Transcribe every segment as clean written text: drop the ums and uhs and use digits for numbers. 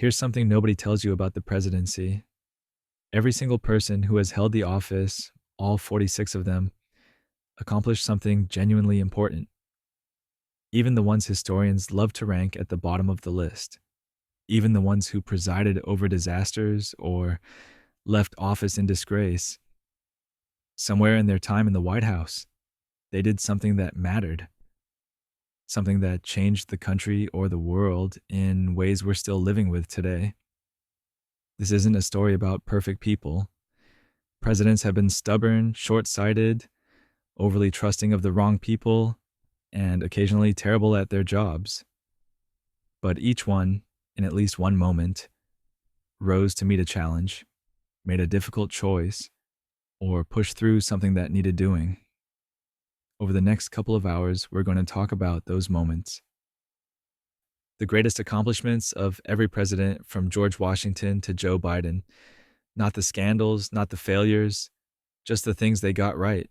Here's something nobody tells you about the presidency. Every single person who has held the office, all 46 of them, accomplished something genuinely important. Even the ones historians love to rank at the bottom of the list. Even the ones who presided over disasters or left office in disgrace. Somewhere in their time in the White House, they did something that mattered. Something that changed the country or the world in ways we're still living with today. This isn't a story about perfect people. Presidents have been stubborn, short-sighted, overly trusting of the wrong people, and occasionally terrible at their jobs. But each one, in at least one moment, rose to meet a challenge, made a difficult choice, or pushed through something that needed doing. Over the next couple of hours, we're going to talk about those moments. The greatest accomplishments of every president from George Washington to Joe Biden. Not the scandals, not the failures, just the things they got right.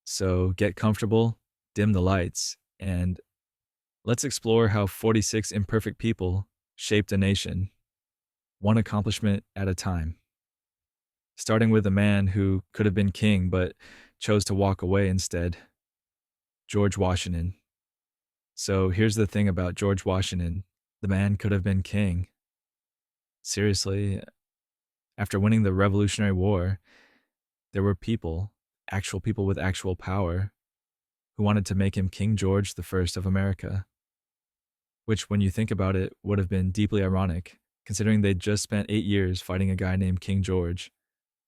So get comfortable, dim the lights, and let's explore how 46 imperfect people shaped a nation, one accomplishment at a time. Starting with a man who could have been king but chose to walk away instead, George Washington. So here's the thing about George Washington. The man could have been king. Seriously, after winning the Revolutionary War, there were people, actual people with actual power, who wanted to make him King George I of America. Which, when you think about it, would have been deeply ironic, considering they'd just spent 8 years fighting a guy named King George.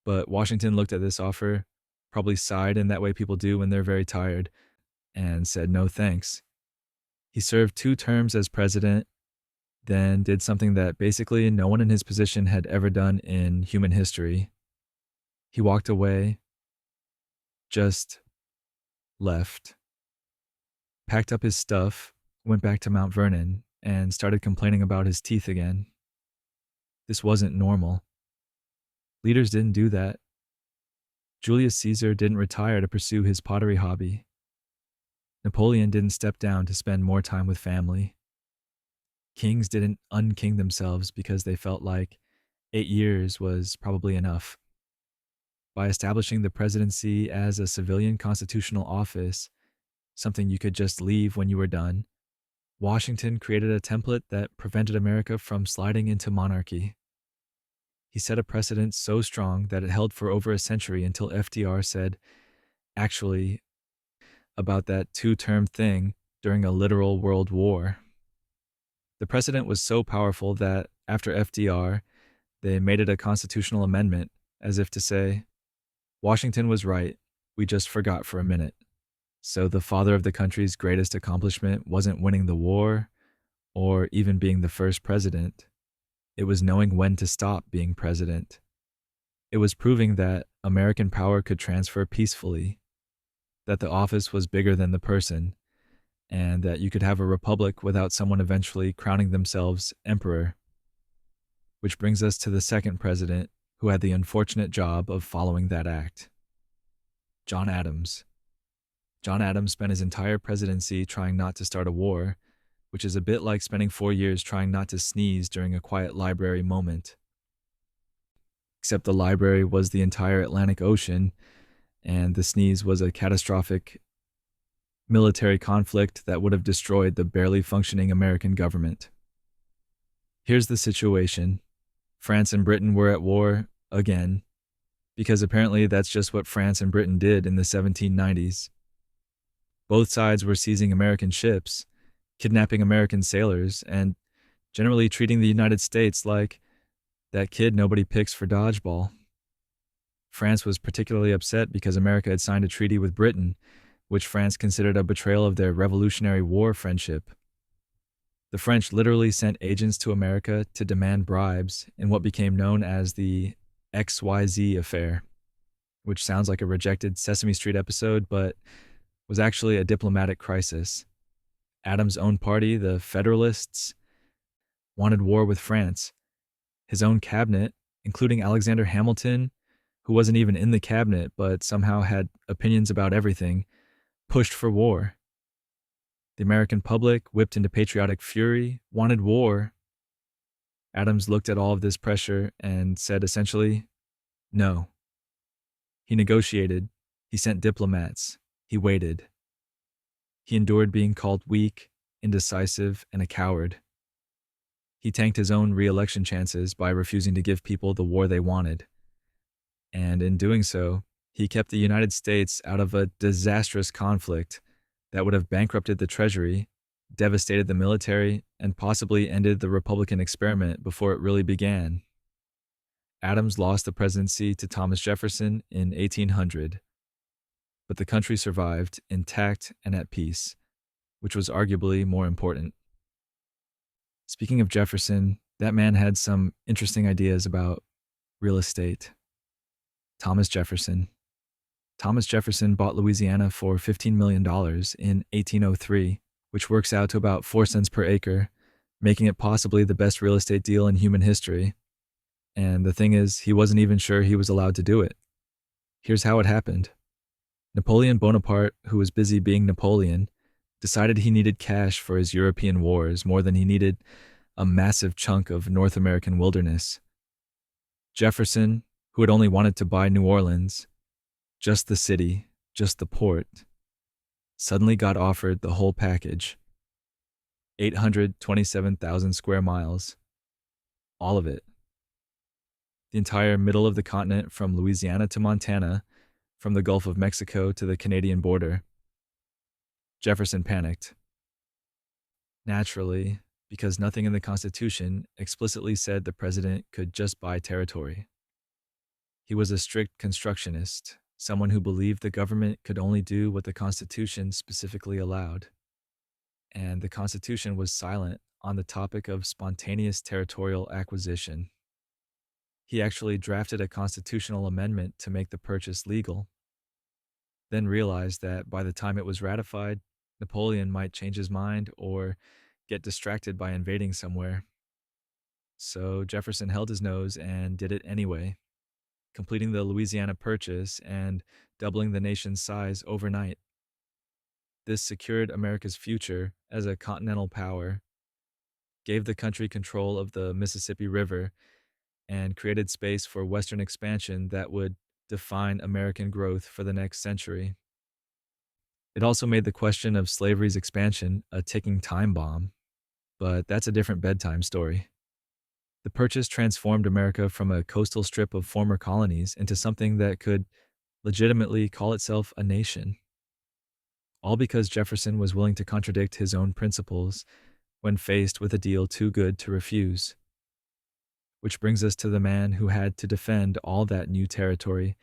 But Washington looked at this offer, probably sighed in that way people do when they're very tired, and said no thanks. He served 2 terms as president, then did something that basically no one in his position had ever done in human history. He walked away, just left, packed up his stuff, went back to Mount Vernon, and started complaining about his teeth again. This wasn't normal. Leaders didn't do that. Julius Caesar didn't retire to pursue his pottery hobby. Napoleon didn't step down to spend more time with family. Kings didn't unking themselves because they felt like 8 years was probably enough. By establishing the presidency as a civilian constitutional office, something you could just leave when you were done, Washington created a template that prevented America from sliding into monarchy. He set a precedent so strong that it held for over a century until FDR said, actually, about that 2-term thing during a literal world war. The precedent was so powerful that, after FDR, they made it a constitutional amendment, as if to say, Washington was right, we just forgot for a minute. So the father of the country's greatest accomplishment wasn't winning the war, or even being the first president. It was knowing when to stop being president. It was proving that American power could transfer peacefully, that the office was bigger than the person, and that you could have a republic without someone eventually crowning themselves emperor. Which brings us to the second president who had the unfortunate job of following that act. John Adams. John Adams spent his entire presidency trying not to start a war, which is a bit like spending 4 years trying not to sneeze during a quiet library moment. Except the library was the entire Atlantic Ocean, and the sneeze was a catastrophic military conflict that would have destroyed the barely functioning American government. Here's the situation. France and Britain were at war again, because apparently that's just what France and Britain did in the 1790s. Both sides were seizing American ships, kidnapping American sailors, and generally treating the United States like that kid nobody picks for dodgeball. France was particularly upset because America had signed a treaty with Britain, which France considered a betrayal of their Revolutionary War friendship. The French literally sent agents to America to demand bribes in what became known as the XYZ affair, which sounds like a rejected Sesame Street episode, but was actually a diplomatic crisis. Adams' own party, the Federalists, wanted war with France. His own cabinet, including Alexander Hamilton, who wasn't even in the cabinet but somehow had opinions about everything, pushed for war. The American public, whipped into patriotic fury, wanted war. Adams looked at all of this pressure and said essentially, no. He negotiated. He sent diplomats. He waited. He endured being called weak, indecisive, and a coward. He tanked his own re-election chances by refusing to give people the war they wanted. And in doing so, he kept the United States out of a disastrous conflict that would have bankrupted the Treasury, devastated the military, and possibly ended the Republican experiment before it really began. Adams lost the presidency to Thomas Jefferson in 1800, but the country survived intact and at peace, which was arguably more important. Speaking of Jefferson, that man had some interesting ideas about real estate. Thomas Jefferson. Thomas Jefferson bought Louisiana for $15 million in 1803, which works out to about 4 cents per acre, making it possibly the best real estate deal in human history. And the thing is, he wasn't even sure he was allowed to do it. Here's how it happened. Napoleon Bonaparte, who was busy being Napoleon, decided he needed cash for his European wars more than he needed a massive chunk of North American wilderness. Jefferson, who had only wanted to buy New Orleans, just the city, just the port, suddenly got offered the whole package. 827,000 square miles. All of it. The entire middle of the continent from Louisiana to Montana, from the Gulf of Mexico to the Canadian border. Jefferson panicked. Naturally, because nothing in the Constitution explicitly said the president could just buy territory. He was a strict constructionist, someone who believed the government could only do what the Constitution specifically allowed. And the Constitution was silent on the topic of spontaneous territorial acquisition. He actually drafted a constitutional amendment to make the purchase legal, then realized that by the time it was ratified, Napoleon might change his mind or get distracted by invading somewhere. So Jefferson held his nose and did it anyway, completing the Louisiana Purchase and doubling the nation's size overnight. This secured America's future as a continental power, gave the country control of the Mississippi River, and created space for Western expansion that would define American growth for the next century. It also made the question of slavery's expansion a ticking time bomb, but that's a different bedtime story. The purchase transformed America from a coastal strip of former colonies into something that could legitimately call itself a nation. All because Jefferson was willing to contradict his own principles when faced with a deal too good to refuse. Which brings us to the man who had to defend all that new territory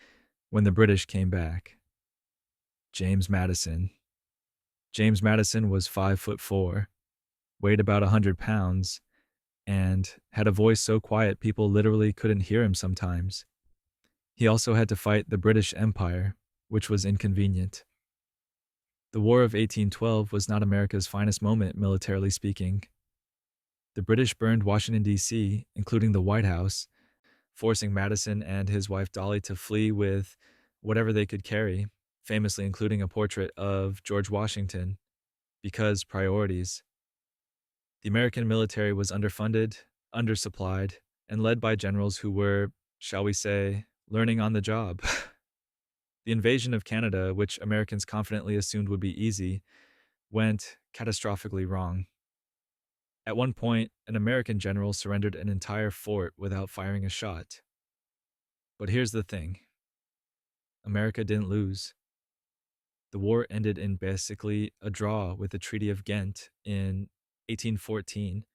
when the British came back. James Madison. James Madison was 5'4", weighed about 100 pounds, and had a voice so quiet people literally couldn't hear him sometimes. He also had to fight the British Empire, which was inconvenient. The War of 1812 was not America's finest moment, militarily speaking. The British burned Washington, D.C., including the White House, forcing Madison and his wife Dolly to flee with whatever they could carry, famously including a portrait of George Washington, because priorities. The American military was underfunded, undersupplied, and led by generals who were, shall we say, learning on the job. The invasion of Canada, which Americans confidently assumed would be easy, went catastrophically wrong. At one point, an American general surrendered an entire fort without firing a shot. But here's the thing. America didn't lose. The war ended in basically a draw with the Treaty of Ghent in 1814,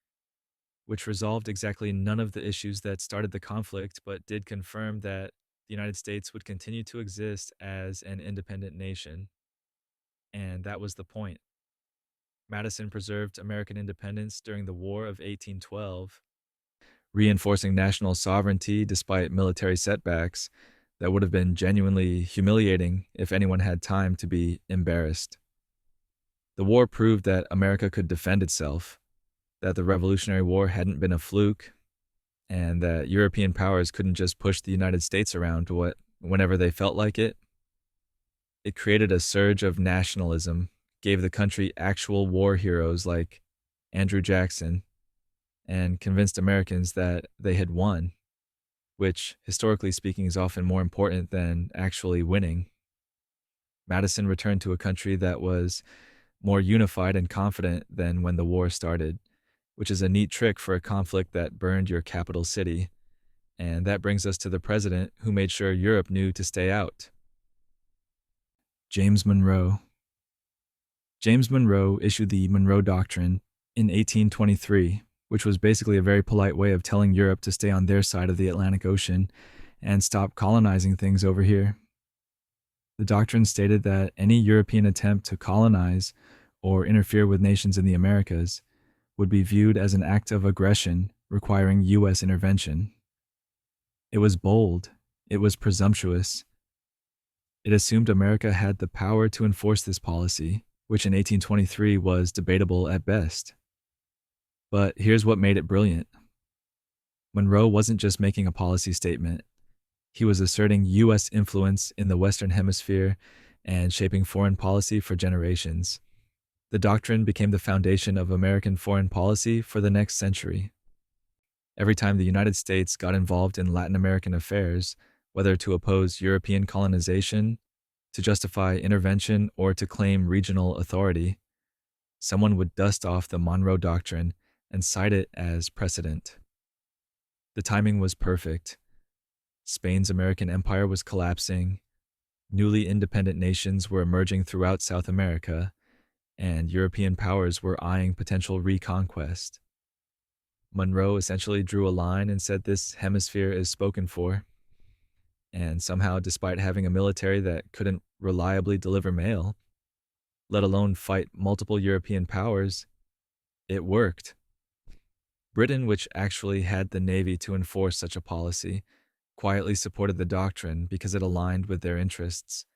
which resolved exactly none of the issues that started the conflict, but did confirm that the United States would continue to exist as an independent nation. And that was the point. Madison preserved American independence during the War of 1812, reinforcing national sovereignty despite military setbacks that would have been genuinely humiliating if anyone had time to be embarrassed. The war proved that America could defend itself, that the Revolutionary War hadn't been a fluke, and that European powers couldn't just push the United States around whenever they felt like it. It created a surge of nationalism, gave the country actual war heroes like Andrew Jackson, and convinced Americans that they had won, which, historically speaking, is often more important than actually winning. Madison returned to a country that was more unified and confident than when the war started, which is a neat trick for a conflict that burned your capital city. And that brings us to the president who made sure Europe knew to stay out. James Monroe. James Monroe issued the Monroe Doctrine in 1823, which was basically a very polite way of telling Europe to stay on their side of the Atlantic Ocean and stop colonizing things over here. The doctrine stated that any European attempt to colonize or interfere with nations in the Americas would be viewed as an act of aggression requiring U.S. intervention. It was bold. It was presumptuous. It assumed America had the power to enforce this policy, which in 1823 was debatable at best. But here's what made it brilliant. Monroe wasn't just making a policy statement. He was asserting U.S. influence in the Western Hemisphere and shaping foreign policy for generations. The doctrine became the foundation of American foreign policy for the next century. Every time the United States got involved in Latin American affairs, whether to oppose European colonization, to justify intervention, or to claim regional authority, someone would dust off the Monroe Doctrine and cite it as precedent. The timing was perfect. Spain's American empire was collapsing, newly independent nations were emerging throughout South America, and European powers were eyeing potential reconquest. Monroe essentially drew a line and said this hemisphere is spoken for. And somehow, despite having a military that couldn't reliably deliver mail, let alone fight multiple European powers, it worked. Britain, which actually had the Navy to enforce such a policy, quietly supported the doctrine because it aligned with their interests.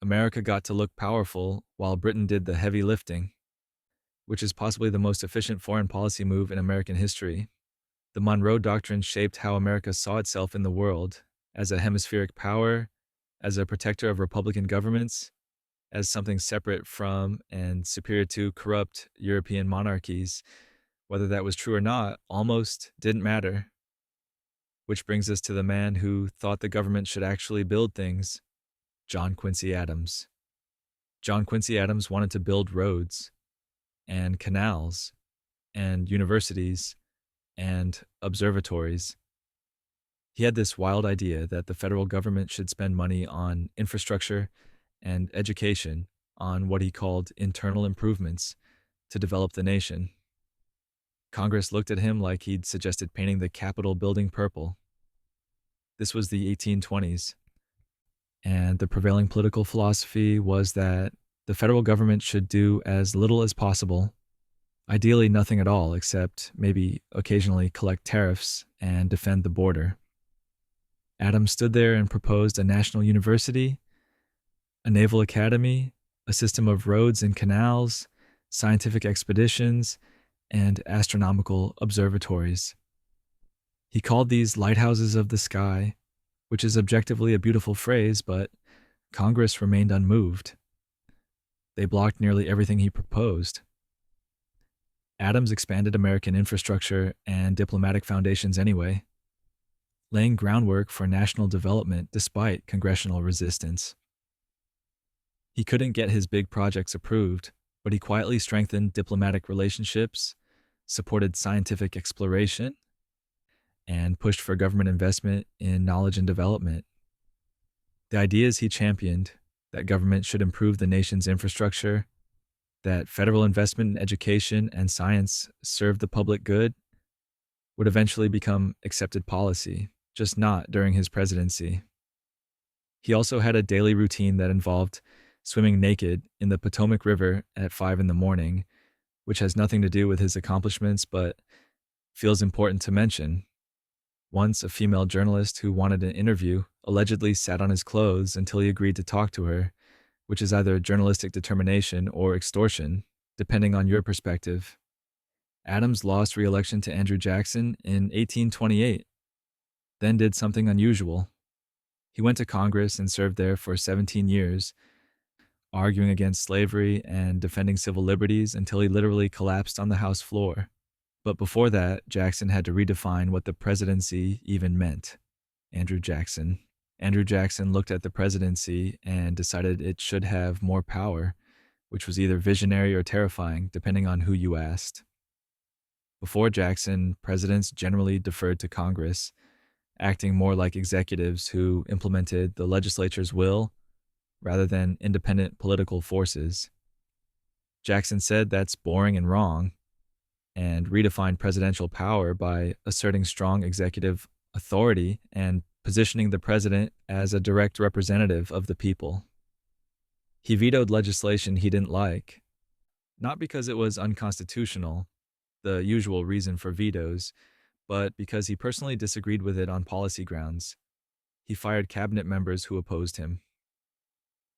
America got to look powerful while Britain did the heavy lifting, which is possibly the most efficient foreign policy move in American history. The Monroe Doctrine shaped how America saw itself in the world, as a hemispheric power, as a protector of Republican governments, as something separate from and superior to corrupt European monarchies. Whether that was true or not almost didn't matter. Which brings us to the man who thought the government should actually build things, John Quincy Adams. John Quincy Adams wanted to build roads and canals and universities and observatories. He had this wild idea that the federal government should spend money on infrastructure and education, on what he called internal improvements to develop the nation. Congress looked at him like he'd suggested painting the Capitol building purple. This was the 1820s, and the prevailing political philosophy was that the federal government should do as little as possible, ideally nothing at all except maybe occasionally collect tariffs and defend the border. Adams stood there and proposed a national university, a naval academy, a system of roads and canals, scientific expeditions, and astronomical observatories. He called these lighthouses of the sky, which is objectively a beautiful phrase, but Congress remained unmoved. They blocked nearly everything he proposed. Adams expanded American infrastructure and diplomatic foundations anyway, laying groundwork for national development despite congressional resistance. He couldn't get his big projects approved, but he quietly strengthened diplomatic relationships, supported scientific exploration, and pushed for government investment in knowledge and development. The ideas he championed, that government should improve the nation's infrastructure, that federal investment in education and science served the public good, would eventually become accepted policy, just not during his presidency. He also had a daily routine that involved swimming naked in the Potomac River at 5 a.m, which has nothing to do with his accomplishments but feels important to mention. Once, a female journalist who wanted an interview allegedly sat on his clothes until he agreed to talk to her, which is either journalistic determination or extortion, depending on your perspective. Adams lost re-election to Andrew Jackson in 1828, then did something unusual. He went to Congress and served there for 17 years, arguing against slavery and defending civil liberties until he literally collapsed on the House floor. But before that, Jackson had to redefine what the presidency even meant. Andrew Jackson. Andrew Jackson looked at the presidency and decided it should have more power, which was either visionary or terrifying, depending on who you asked. Before Jackson, presidents generally deferred to Congress, acting more like executives who implemented the legislature's will rather than independent political forces. Jackson said that's boring and wrong, and redefined presidential power by asserting strong executive authority and positioning the president as a direct representative of the people. He vetoed legislation he didn't like, not because it was unconstitutional, the usual reason for vetoes, but because he personally disagreed with it on policy grounds. He fired cabinet members who opposed him.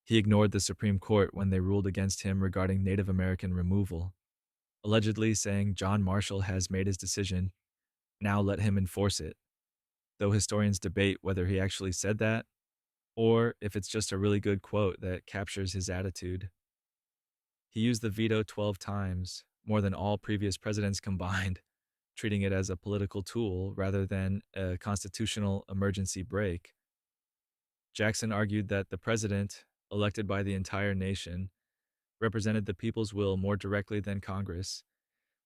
He ignored the Supreme Court when they ruled against him regarding Native American removal, allegedly saying John Marshall has made his decision, now let him enforce it, though historians debate whether he actually said that or if it's just a really good quote that captures his attitude. He used the veto 12 times, more than all previous presidents combined, treating it as a political tool rather than a constitutional emergency brake. Jackson argued that the president, elected by the entire nation, represented the people's will more directly than Congress,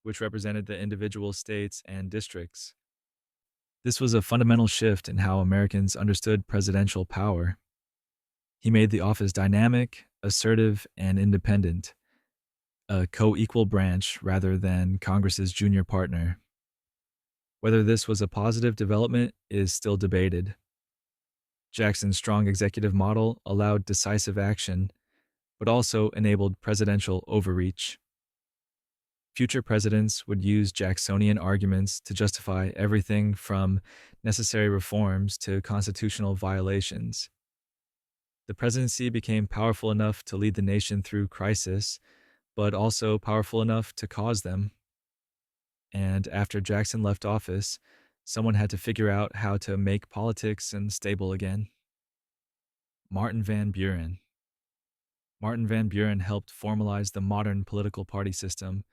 which represented the individual states and districts. This was a fundamental shift in how Americans understood presidential power. He made the office dynamic, assertive, and independent, a co-equal branch rather than Congress's junior partner. Whether this was a positive development is still debated. Jackson's strong executive model allowed decisive action, but also enabled presidential overreach. Future presidents would use Jacksonian arguments to justify everything from necessary reforms to constitutional violations. The presidency became powerful enough to lead the nation through crisis, but also powerful enough to cause them. And after Jackson left office, someone had to figure out how to make politics unstable again. Martin Van Buren. Martin Van Buren helped formalize the modern political party system,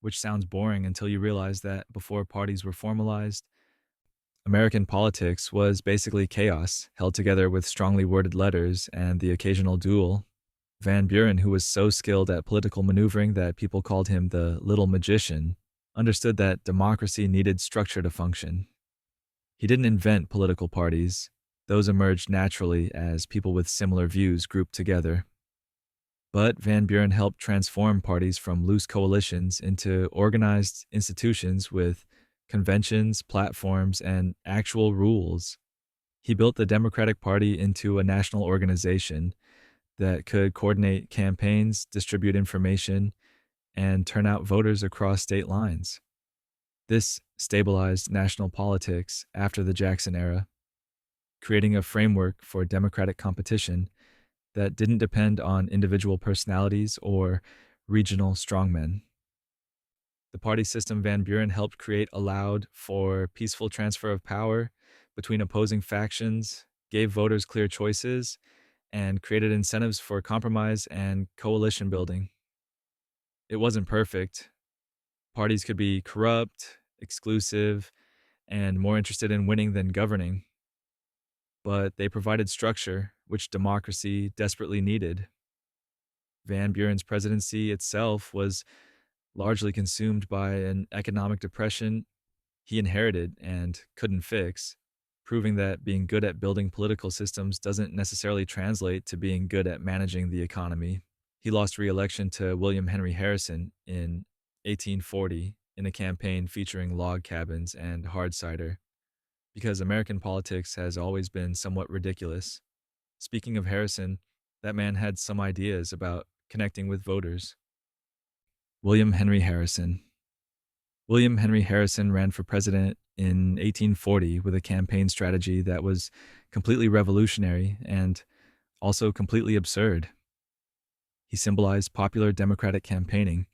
which sounds boring until you realize that before parties were formalized, American politics was basically chaos, held together with strongly worded letters and the occasional duel. Van Buren, who was so skilled at political maneuvering that people called him the little magician, understood that democracy needed structure to function. He didn't invent political parties. Those emerged naturally as people with similar views grouped together. But Van Buren helped transform parties from loose coalitions into organized institutions with conventions, platforms, and actual rules. He built the Democratic Party into a national organization that could coordinate campaigns, distribute information, and turn out voters across state lines. This stabilized national politics after the Jackson era, creating a framework for democratic competition that didn't depend on individual personalities or regional strongmen. The party system Van Buren helped create allowed for peaceful transfer of power between opposing factions, gave voters clear choices, and created incentives for compromise and coalition building. It wasn't perfect. Parties could be corrupt, exclusive, and more interested in winning than governing. But they provided structure, which democracy desperately needed. Van Buren's presidency itself was largely consumed by an economic depression he inherited and couldn't fix, proving that being good at building political systems doesn't necessarily translate to being good at managing the economy. He lost re-election to William Henry Harrison in 1840 in a campaign featuring log cabins and hard cider, because American politics has always been somewhat ridiculous. Speaking of Harrison, that man had some ideas about connecting with voters. William Henry Harrison. William Henry Harrison ran for president in 1840 with a campaign strategy that was completely revolutionary and also completely absurd. He symbolized popular democratic campaigning,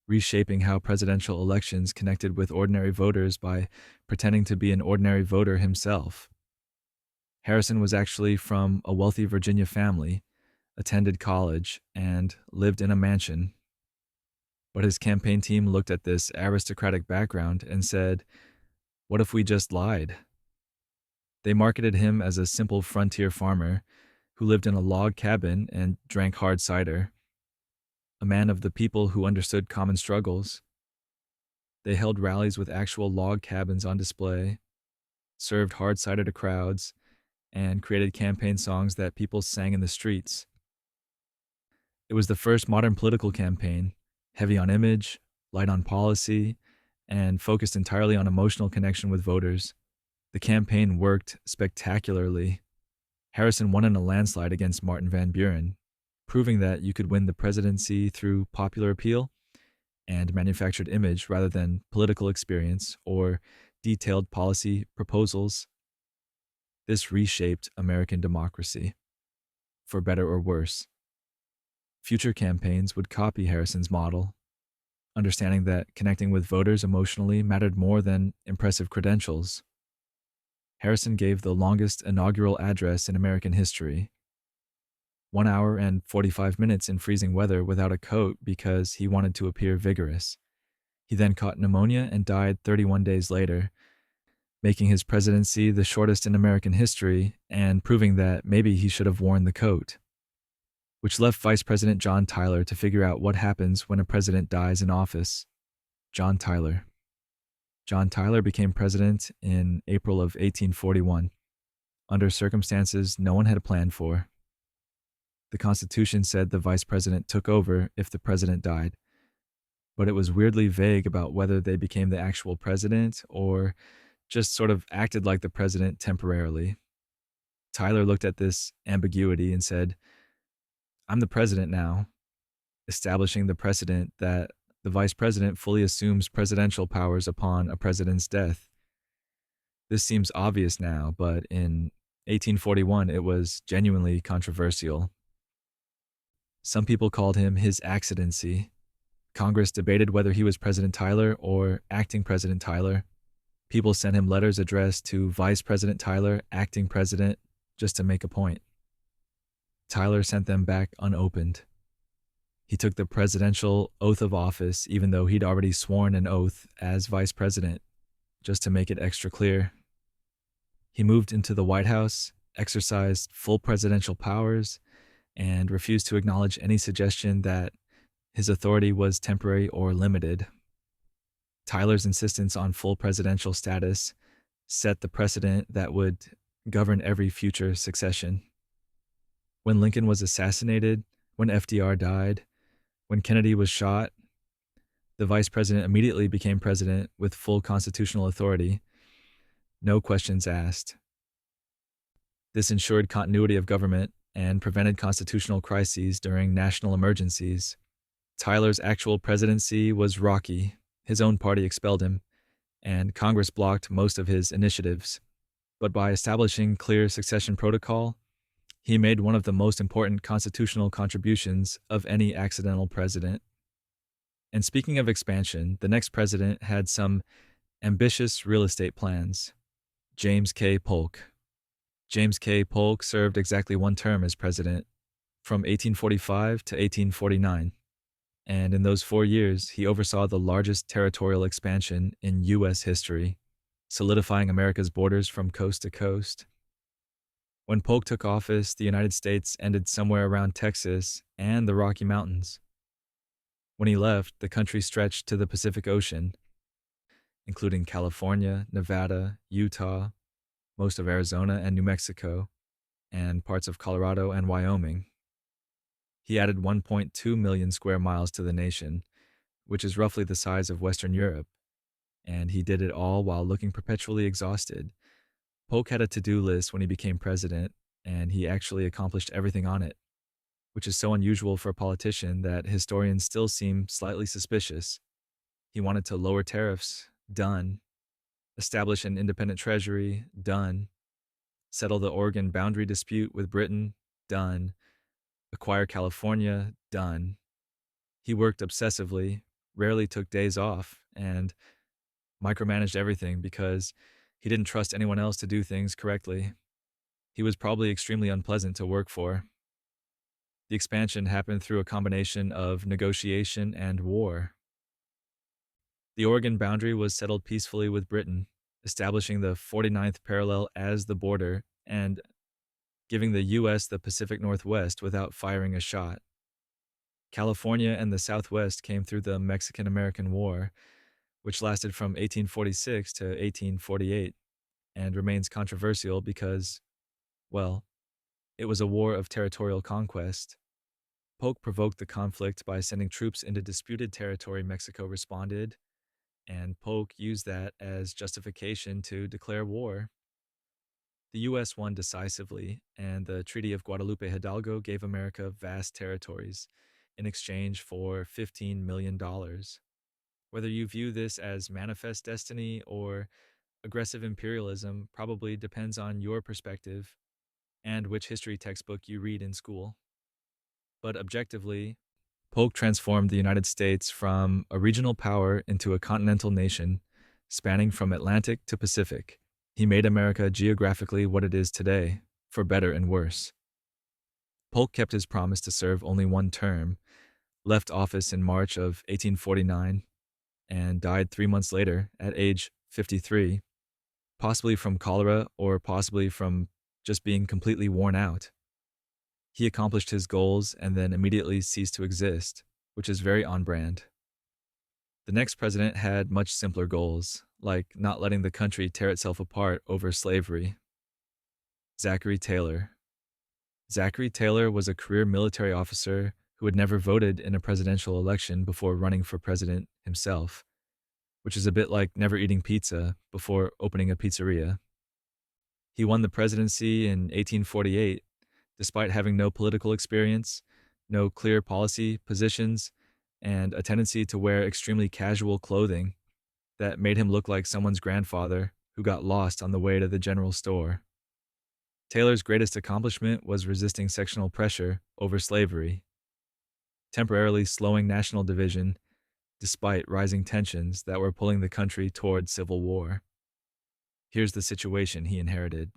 reshaping how presidential elections connected with ordinary voters by pretending to be an ordinary voter himself. Harrison was actually from a wealthy Virginia family, attended college, and lived in a mansion. But his campaign team looked at this aristocratic background and said, "What if we just lied?" They marketed him as a simple frontier farmer who lived in a log cabin and drank hard cider, a man of the people who understood common struggles. They held rallies with actual log cabins on display, served hard cider to crowds, and created campaign songs that people sang in the streets. It was the first modern political campaign, heavy on image, light on policy, and focused entirely on emotional connection with voters. The campaign worked spectacularly. Harrison won in a landslide against Martin Van Buren, proving that you could win the presidency through popular appeal and manufactured image rather than political experience or detailed policy proposals. This reshaped American democracy, for better or worse. Future campaigns would copy Harrison's model, understanding that connecting with voters emotionally mattered more than impressive credentials. Harrison gave the longest inaugural address in American history, 1 hour and 45 minutes in freezing weather without a coat because he wanted to appear vigorous. He then caught pneumonia and died 31 days later, making his presidency the shortest in American history and proving that maybe he should have worn the coat, which left Vice President John Tyler to figure out what happens when a president dies in office. John Tyler. John Tyler became president in April of 1841, under circumstances no one had planned for. The Constitution said the vice president took over if the president died, but it was weirdly vague about whether they became the actual president or just sort of acted like the president temporarily. Tyler looked at this ambiguity and said, "I'm the president now," establishing the precedent that the vice president fully assumes presidential powers upon a president's death. This seems obvious now, but in 1841 it was genuinely controversial. Some people called him His Accidency. Congress debated whether he was President Tyler or Acting President Tyler. People sent him letters addressed to Vice President Tyler, Acting President, just to make a point. Tyler sent them back unopened. He took the presidential oath of office even though he'd already sworn an oath as vice president, just to make it extra clear. He moved into the White House, exercised full presidential powers, and refused to acknowledge any suggestion that his authority was temporary or limited. Tyler's insistence on full presidential status set the precedent that would govern every future succession. When Lincoln was assassinated, when FDR died, when Kennedy was shot, the vice president immediately became president with full constitutional authority, no questions asked. This ensured continuity of government and prevented constitutional crises during national emergencies. Tyler's actual presidency was rocky. His own party expelled him, and Congress blocked most of his initiatives. But by establishing clear succession protocol, he made one of the most important constitutional contributions of any accidental president. And speaking of expansion, the next president had some ambitious real estate plans. James K. Polk. James K. Polk served exactly one term as president, from 1845 to 1849. And in those 4 years, he oversaw the largest territorial expansion in U.S. history, solidifying America's borders from coast to coast. When Polk took office, the United States ended somewhere around Texas and the Rocky Mountains. When he left, the country stretched to the Pacific Ocean, including California, Nevada, Utah, most of Arizona and New Mexico, and parts of Colorado and Wyoming. He added 1.2 million square miles to the nation, which is roughly the size of Western Europe, and he did it all while looking perpetually exhausted. Polk had a to-do list when he became president, and he actually accomplished everything on it, which is so unusual for a politician that historians still seem slightly suspicious. He wanted to lower tariffs, done. Establish an independent treasury, done. Settle the Oregon boundary dispute with Britain, done. Acquire California, done. He worked obsessively, rarely took days off, and micromanaged everything because he didn't trust anyone else to do things correctly. He was probably extremely unpleasant to work for. The expansion happened through a combination of negotiation and war. The Oregon boundary was settled peacefully with Britain, establishing the 49th parallel as the border and giving the U.S. the Pacific Northwest without firing a shot. California and the Southwest came through the Mexican-American War, which lasted from 1846 to 1848 and remains controversial because, well, it was a war of territorial conquest. Polk provoked the conflict by sending troops into disputed territory. Mexico responded, and Polk used that as justification to declare war. The U.S. won decisively, and the Treaty of Guadalupe Hidalgo gave America vast territories in exchange for $15 million. Whether you view this as manifest destiny or aggressive imperialism probably depends on your perspective and which history textbook you read in school. But objectively, Polk transformed the United States from a regional power into a continental nation, spanning from Atlantic to Pacific. He made America geographically what it is today, for better and worse. Polk kept his promise to serve only one term, left office in March of 1849, and died 3 months later at age 53, possibly from cholera or possibly from just being completely worn out. He accomplished his goals and then immediately ceased to exist, which is very on brand. The next president had much simpler goals, like not letting the country tear itself apart over slavery. Zachary Taylor. Zachary Taylor was a career military officer who had never voted in a presidential election before running for president himself, which is a bit like never eating pizza before opening a pizzeria. He won the presidency in 1848, despite having no political experience, no clear policy positions, and a tendency to wear extremely casual clothing that made him look like someone's grandfather who got lost on the way to the general store. Taylor's greatest accomplishment was resisting sectional pressure over slavery, temporarily slowing national division despite rising tensions that were pulling the country toward civil war. Here's the situation he inherited.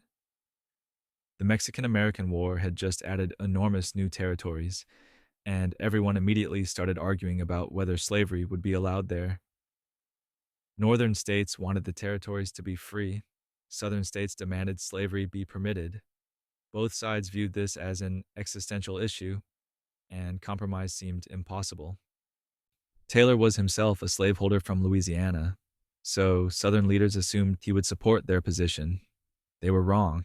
The Mexican-American War had just added enormous new territories, and everyone immediately started arguing about whether slavery would be allowed there. Northern states wanted the territories to be free. Southern states demanded slavery be permitted. Both sides viewed this as an existential issue, and compromise seemed impossible. Taylor was himself a slaveholder from Louisiana, so Southern leaders assumed he would support their position. They were wrong.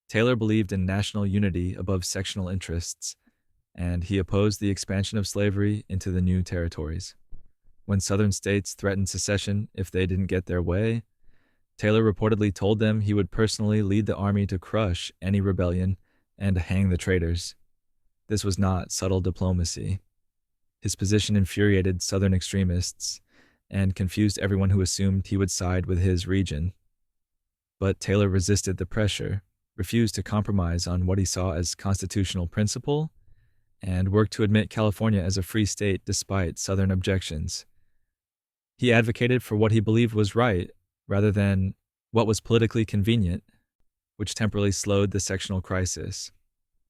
Taylor believed in national unity above sectional interests, and he opposed the expansion of slavery into the new territories. When Southern states threatened secession if they didn't get their way, Taylor reportedly told them he would personally lead the army to crush any rebellion and hang the traitors. This was not subtle diplomacy. His position infuriated Southern extremists and confused everyone who assumed he would side with his region. But Taylor resisted the pressure, refused to compromise on what he saw as constitutional principle, and worked to admit California as a free state despite Southern objections. He advocated for what he believed was right, rather than what was politically convenient, which temporarily slowed the sectional crisis.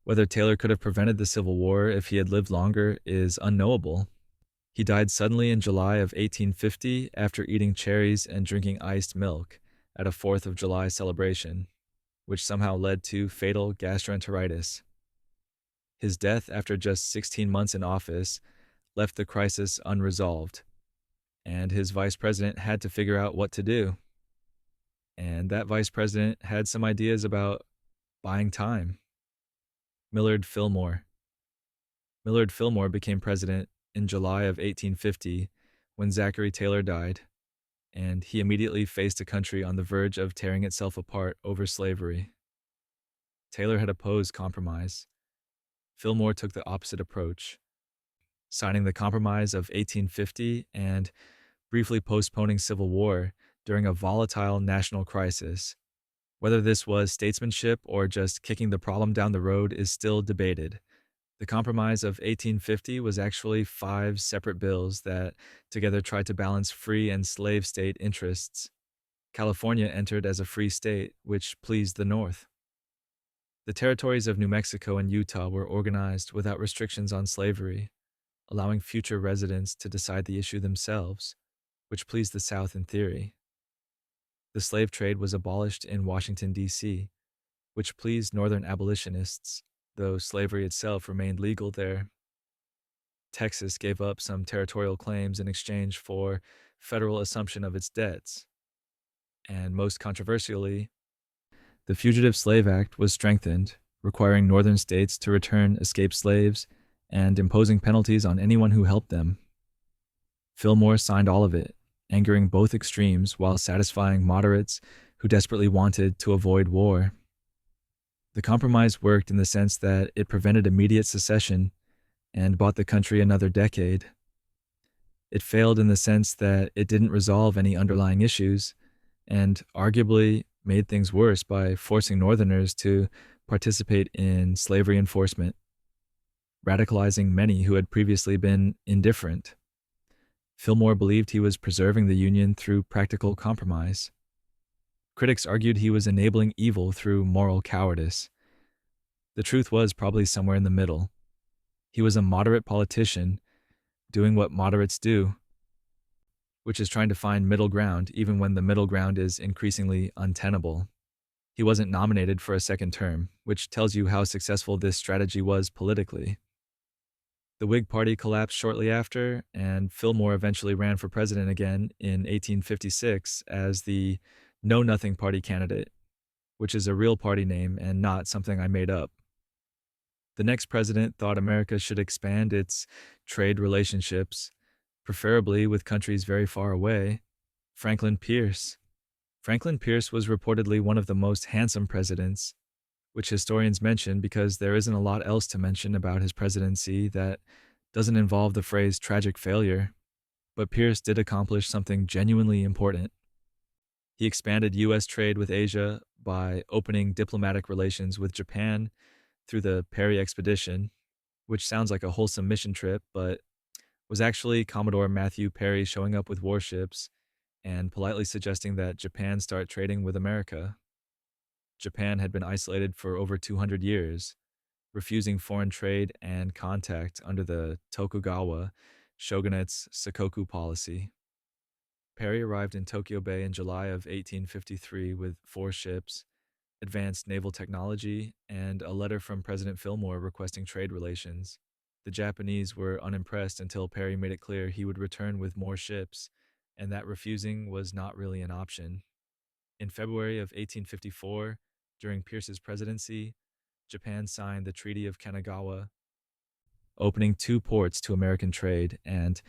Whether Taylor could have prevented the Civil War if he had lived longer is unknowable. He died suddenly in July of 1850 after eating cherries and drinking iced milk at a 4th of July celebration, which somehow led to fatal gastroenteritis. His death after just 16 months in office left the crisis unresolved, and his vice president had to figure out what to do. And that vice president had some ideas about buying time. Millard Fillmore. Millard Fillmore became president in July of 1850 when Zachary Taylor died, and he immediately faced a country on the verge of tearing itself apart over slavery. Taylor had opposed compromise. Fillmore took the opposite approach, signing the Compromise of 1850 and briefly postponing civil war during a volatile national crisis. Whether this was statesmanship or just kicking the problem down the road is still debated. The Compromise of 1850 was actually 5 separate bills that together tried to balance free and slave state interests. California entered as a free state, which pleased the North. The territories of New Mexico and Utah were organized without restrictions on slavery, allowing future residents to decide the issue themselves, which pleased the South in theory. The slave trade was abolished in Washington, D.C., which pleased Northern abolitionists, though slavery itself remained legal there. Texas gave up some territorial claims in exchange for federal assumption of its debts. And most controversially, the Fugitive Slave Act was strengthened, requiring Northern states to return escaped slaves and imposing penalties on anyone who helped them. Fillmore signed all of it, angering both extremes while satisfying moderates who desperately wanted to avoid war. The compromise worked in the sense that it prevented immediate secession and bought the country another decade. It failed in the sense that it didn't resolve any underlying issues and arguably made things worse by forcing Northerners to participate in slavery enforcement, radicalizing many who had previously been indifferent. Fillmore believed he was preserving the Union through practical compromise. Critics argued he was enabling evil through moral cowardice. The truth was probably somewhere in the middle. He was a moderate politician doing what moderates do, which is trying to find middle ground even when the middle ground is increasingly untenable. He wasn't nominated for a second term, which tells you how successful this strategy was politically. The Whig Party collapsed shortly after, and Fillmore eventually ran for president again in 1856 as the Know-Nothing Party candidate, which is a real party name and not something I made up. The next president thought America should expand its trade relationships, preferably with countries very far away. Franklin Pierce. Franklin Pierce was reportedly one of the most handsome presidents, which historians mention because there isn't a lot else to mention about his presidency that doesn't involve the phrase tragic failure. But Pierce did accomplish something genuinely important. He expanded U.S. trade with Asia by opening diplomatic relations with Japan through the Perry Expedition, which sounds like a wholesome mission trip, but was actually Commodore Matthew Perry showing up with warships and politely suggesting that Japan start trading with America. Japan had been isolated for over 200 years, refusing foreign trade and contact under the Tokugawa shogunate's Sakoku policy. Perry arrived in Tokyo Bay in July of 1853 with 4 ships, advanced naval technology, and a letter from President Fillmore requesting trade relations. The Japanese were unimpressed until Perry made it clear he would return with more ships, and that refusing was not really an option. In February of 1854, during Pierce's presidency, Japan signed the Treaty of Kanagawa, opening 2 ports to American trade and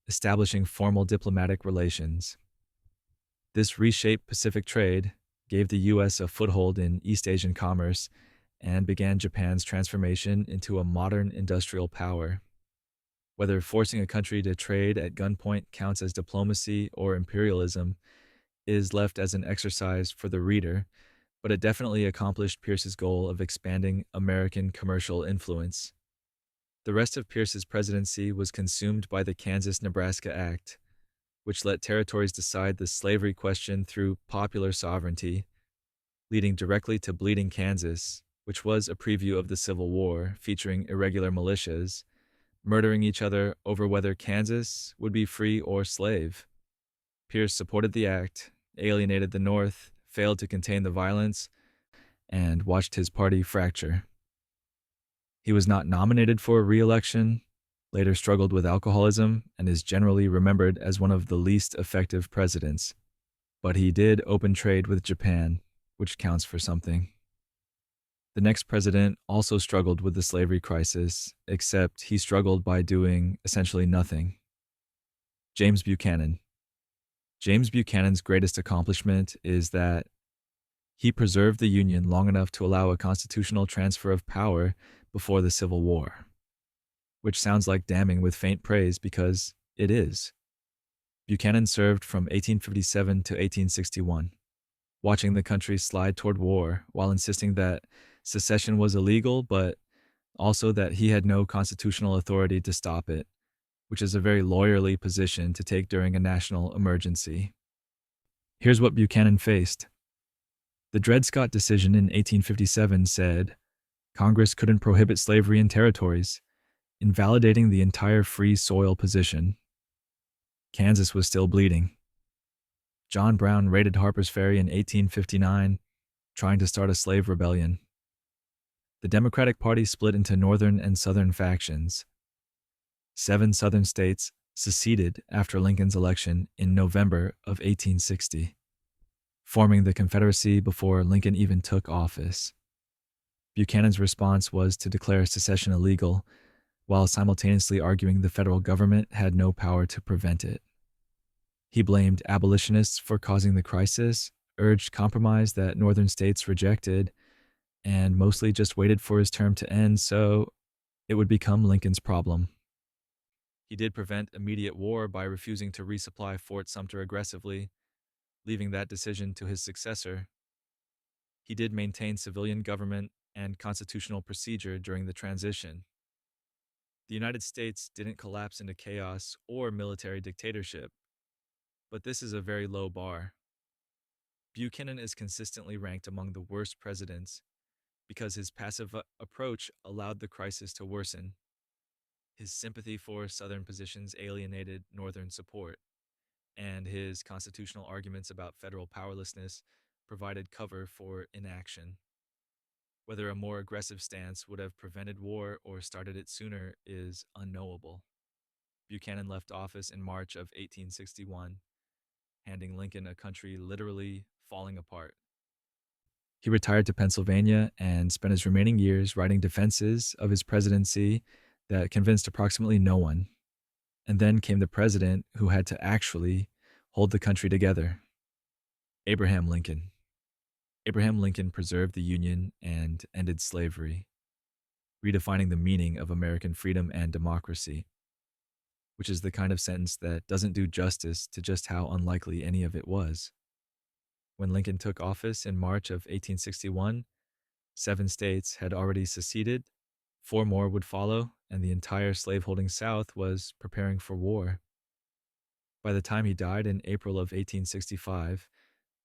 establishing formal diplomatic relations. This reshaped Pacific trade gave the U.S. a foothold in East Asian commerce and began Japan's transformation into a modern industrial power. Whether forcing a country to trade at gunpoint counts as diplomacy or imperialism is left as an exercise for the reader, but it definitely accomplished Pierce's goal of expanding American commercial influence. The rest of Pierce's presidency was consumed by the Kansas-Nebraska Act, which let territories decide the slavery question through popular sovereignty, leading directly to Bleeding Kansas, which was a preview of the Civil War featuring irregular militias, murdering each other over whether Kansas would be free or slave. Pierce supported the act, alienated the North, failed to contain the violence, and watched his party fracture. He was not nominated for re-election, later struggled with alcoholism, and is generally remembered as one of the least effective presidents. But he did open trade with Japan, which counts for something. The next president also struggled with the slavery crisis, except he struggled by doing essentially nothing. James Buchanan. James Buchanan's greatest accomplishment is that he preserved the Union long enough to allow a constitutional transfer of power before the Civil War, which sounds like damning with faint praise because it is. Buchanan served from 1857 to 1861, watching the country slide toward war while insisting that secession was illegal, but also that he had no constitutional authority to stop it, which is a very lawyerly position to take during a national emergency. Here's what Buchanan faced. The Dred Scott decision in 1857 said Congress couldn't prohibit slavery in territories, invalidating the entire free soil position. Kansas was still bleeding. John Brown raided Harper's Ferry in 1859, trying to start a slave rebellion. The Democratic Party split into northern and southern factions. 7 southern states seceded after Lincoln's election in November of 1860, forming the Confederacy before Lincoln even took office. Buchanan's response was to declare secession illegal, while simultaneously arguing the federal government had no power to prevent it. He blamed abolitionists for causing the crisis, urged compromise that northern states rejected, and mostly just waited for his term to end so it would become Lincoln's problem. He did prevent immediate war by refusing to resupply Fort Sumter aggressively, leaving that decision to his successor. He did maintain civilian government and constitutional procedure during the transition. The United States didn't collapse into chaos or military dictatorship, but this is a very low bar. Buchanan is consistently ranked among the worst presidents because his passive approach allowed the crisis to worsen. His sympathy for Southern positions alienated Northern support, and his constitutional arguments about federal powerlessness provided cover for inaction. Whether a more aggressive stance would have prevented war or started it sooner is unknowable. Buchanan left office in March of 1861, handing Lincoln a country literally falling apart. He retired to Pennsylvania and spent his remaining years writing defenses of his presidency that convinced approximately no one. And then came the president who had to actually hold the country together. Abraham Lincoln. Abraham Lincoln preserved the Union and ended slavery, redefining the meaning of American freedom and democracy, which is the kind of sentence that doesn't do justice to just how unlikely any of it was. When Lincoln took office in March of 1861, 7 states had already seceded, 4 more would follow, and the entire slaveholding South was preparing for war. By the time he died in April of 1865,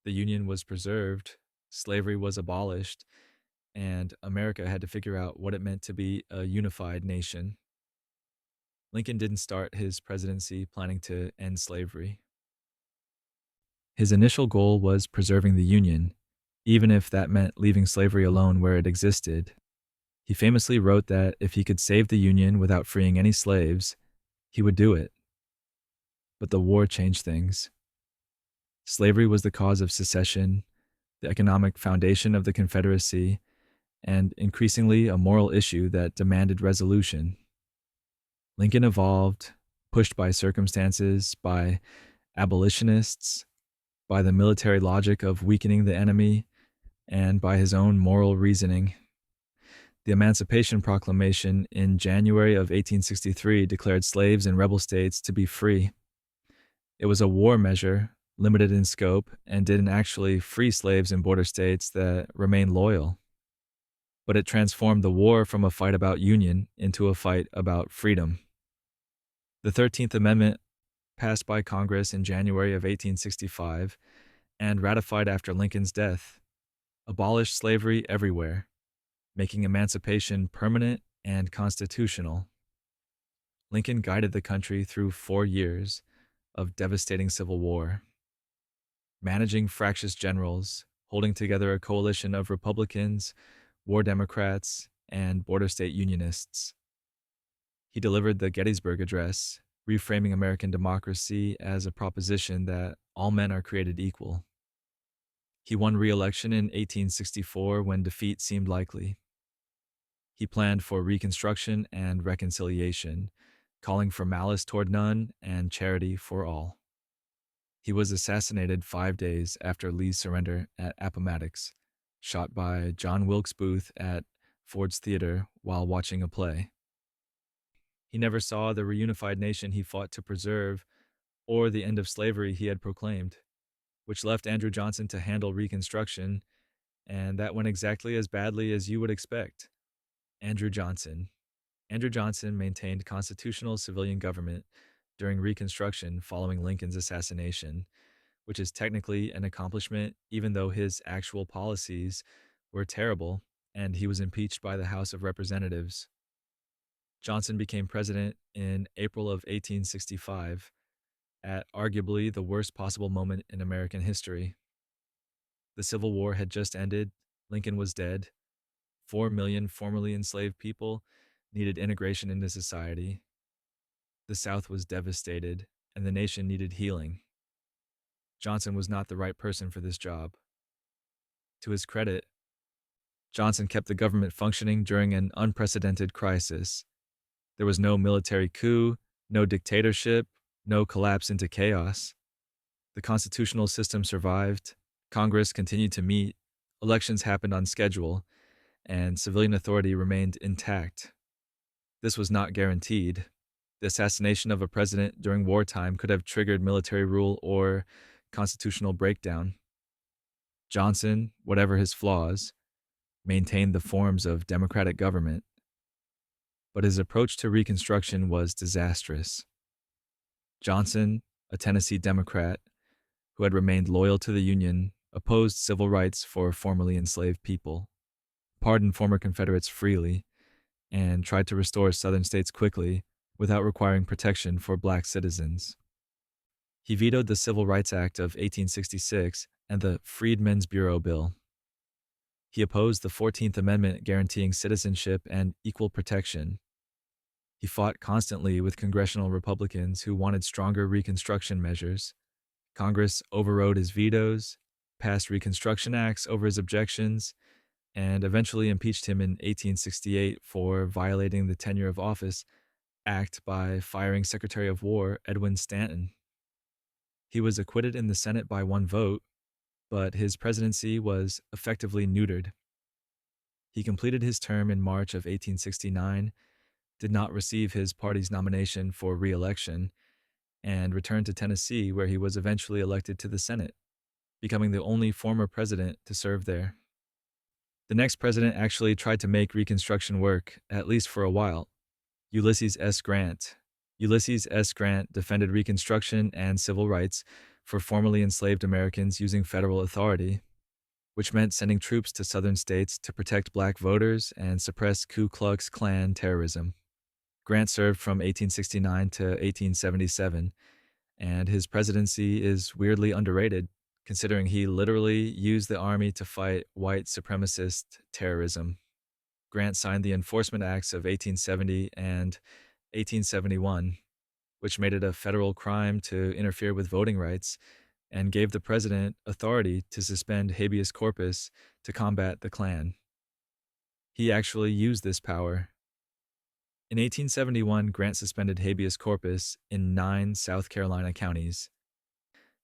the Union was preserved, slavery was abolished, and America had to figure out what it meant to be a unified nation. Lincoln didn't start his presidency planning to end slavery. His initial goal was preserving the Union, even if that meant leaving slavery alone where it existed. He famously wrote that if he could save the Union without freeing any slaves, he would do it. But the war changed things. Slavery was the cause of secession, the economic foundation of the Confederacy, and increasingly a moral issue that demanded resolution. Lincoln evolved, pushed by circumstances, by abolitionists, by the military logic of weakening the enemy, and by his own moral reasoning. The Emancipation Proclamation in January of 1863 declared slaves in rebel states to be free. It was a war measure, limited in scope, and didn't actually free slaves in border states that remained loyal. But it transformed the war from a fight about union into a fight about freedom. The 13th Amendment, passed by Congress in January of 1865 and ratified after Lincoln's death, abolished slavery everywhere, making emancipation permanent and constitutional. Lincoln guided the country through 4 years of devastating civil war, managing fractious generals, holding together a coalition of Republicans, war Democrats, and border state Unionists. He delivered the Gettysburg Address, reframing American democracy as a proposition that all men are created equal. He won re-election in 1864 when defeat seemed likely. He planned for reconstruction and reconciliation, calling for malice toward none and charity for all. He was assassinated 5 days after Lee's surrender at Appomattox, shot by John Wilkes Booth at Ford's Theater while watching a play. He never saw the reunified nation he fought to preserve or the end of slavery he had proclaimed, which left Andrew Johnson to handle Reconstruction, and that went exactly as badly as you would expect. Andrew Johnson maintained constitutional civilian government during Reconstruction following Lincoln's assassination, which is technically an accomplishment even though his actual policies were terrible and he was impeached by the House of Representatives. Johnson became president in April of 1865 at arguably the worst possible moment in American history. The Civil War had just ended, Lincoln was dead, 4 million formerly enslaved people needed integration into society, the South was devastated, and the nation needed healing. Johnson was not the right person for this job. To his credit, Johnson kept the government functioning during an unprecedented crisis. There was no military coup, no dictatorship, no collapse into chaos. The constitutional system survived, Congress continued to meet, elections happened on schedule, and civilian authority remained intact. This was not guaranteed. The assassination of a president during wartime could have triggered military rule or constitutional breakdown. Johnson, whatever his flaws, maintained the forms of democratic government. But his approach to Reconstruction was disastrous. Johnson, a Tennessee Democrat who had remained loyal to the Union, opposed civil rights for formerly enslaved people, pardoned former Confederates freely, and tried to restore Southern states quickly without requiring protection for black citizens. He vetoed the Civil Rights Act of 1866 and the Freedmen's Bureau Bill. He opposed the 14th Amendment guaranteeing citizenship and equal protection. He fought constantly with congressional Republicans who wanted stronger Reconstruction measures. Congress overrode his vetoes, passed Reconstruction Acts over his objections, and eventually impeached him in 1868 for violating the Tenure of Office Act by firing Secretary of War Edwin Stanton. He was acquitted in the Senate by 1 vote, but his presidency was effectively neutered. He completed his term in March of 1869, did not receive his party's nomination for re-election, and returned to Tennessee, where he was eventually elected to the Senate, becoming the only former president to serve there. The next president actually tried to make Reconstruction work, at least for a while. Ulysses S. Grant. Ulysses S. Grant defended Reconstruction and civil rights for formerly enslaved Americans using federal authority, which meant sending troops to southern states to protect black voters and suppress Ku Klux Klan terrorism. Grant served from 1869 to 1877, and his presidency is weirdly underrated, considering he literally used the army to fight white supremacist terrorism. Grant signed the Enforcement Acts of 1870 and 1871, which made it a federal crime to interfere with voting rights and gave the president authority to suspend habeas corpus to combat the Klan. He actually used this power. In 1871, Grant suspended habeas corpus in 9 South Carolina counties,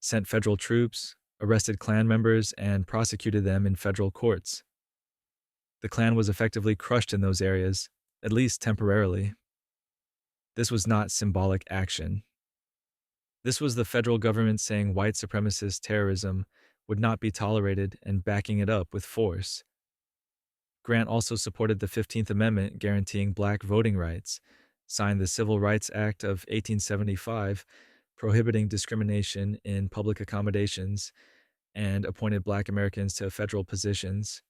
sent federal troops, arrested Klan members, and prosecuted them in federal courts. The Klan was effectively crushed in those areas, at least temporarily. This was not symbolic action. This was the federal government saying white supremacist terrorism would not be tolerated and backing it up with force. Grant also supported the 15th Amendment guaranteeing black voting rights, signed the Civil Rights Act of 1875 prohibiting discrimination in public accommodations, and appointed black Americans to federal positions.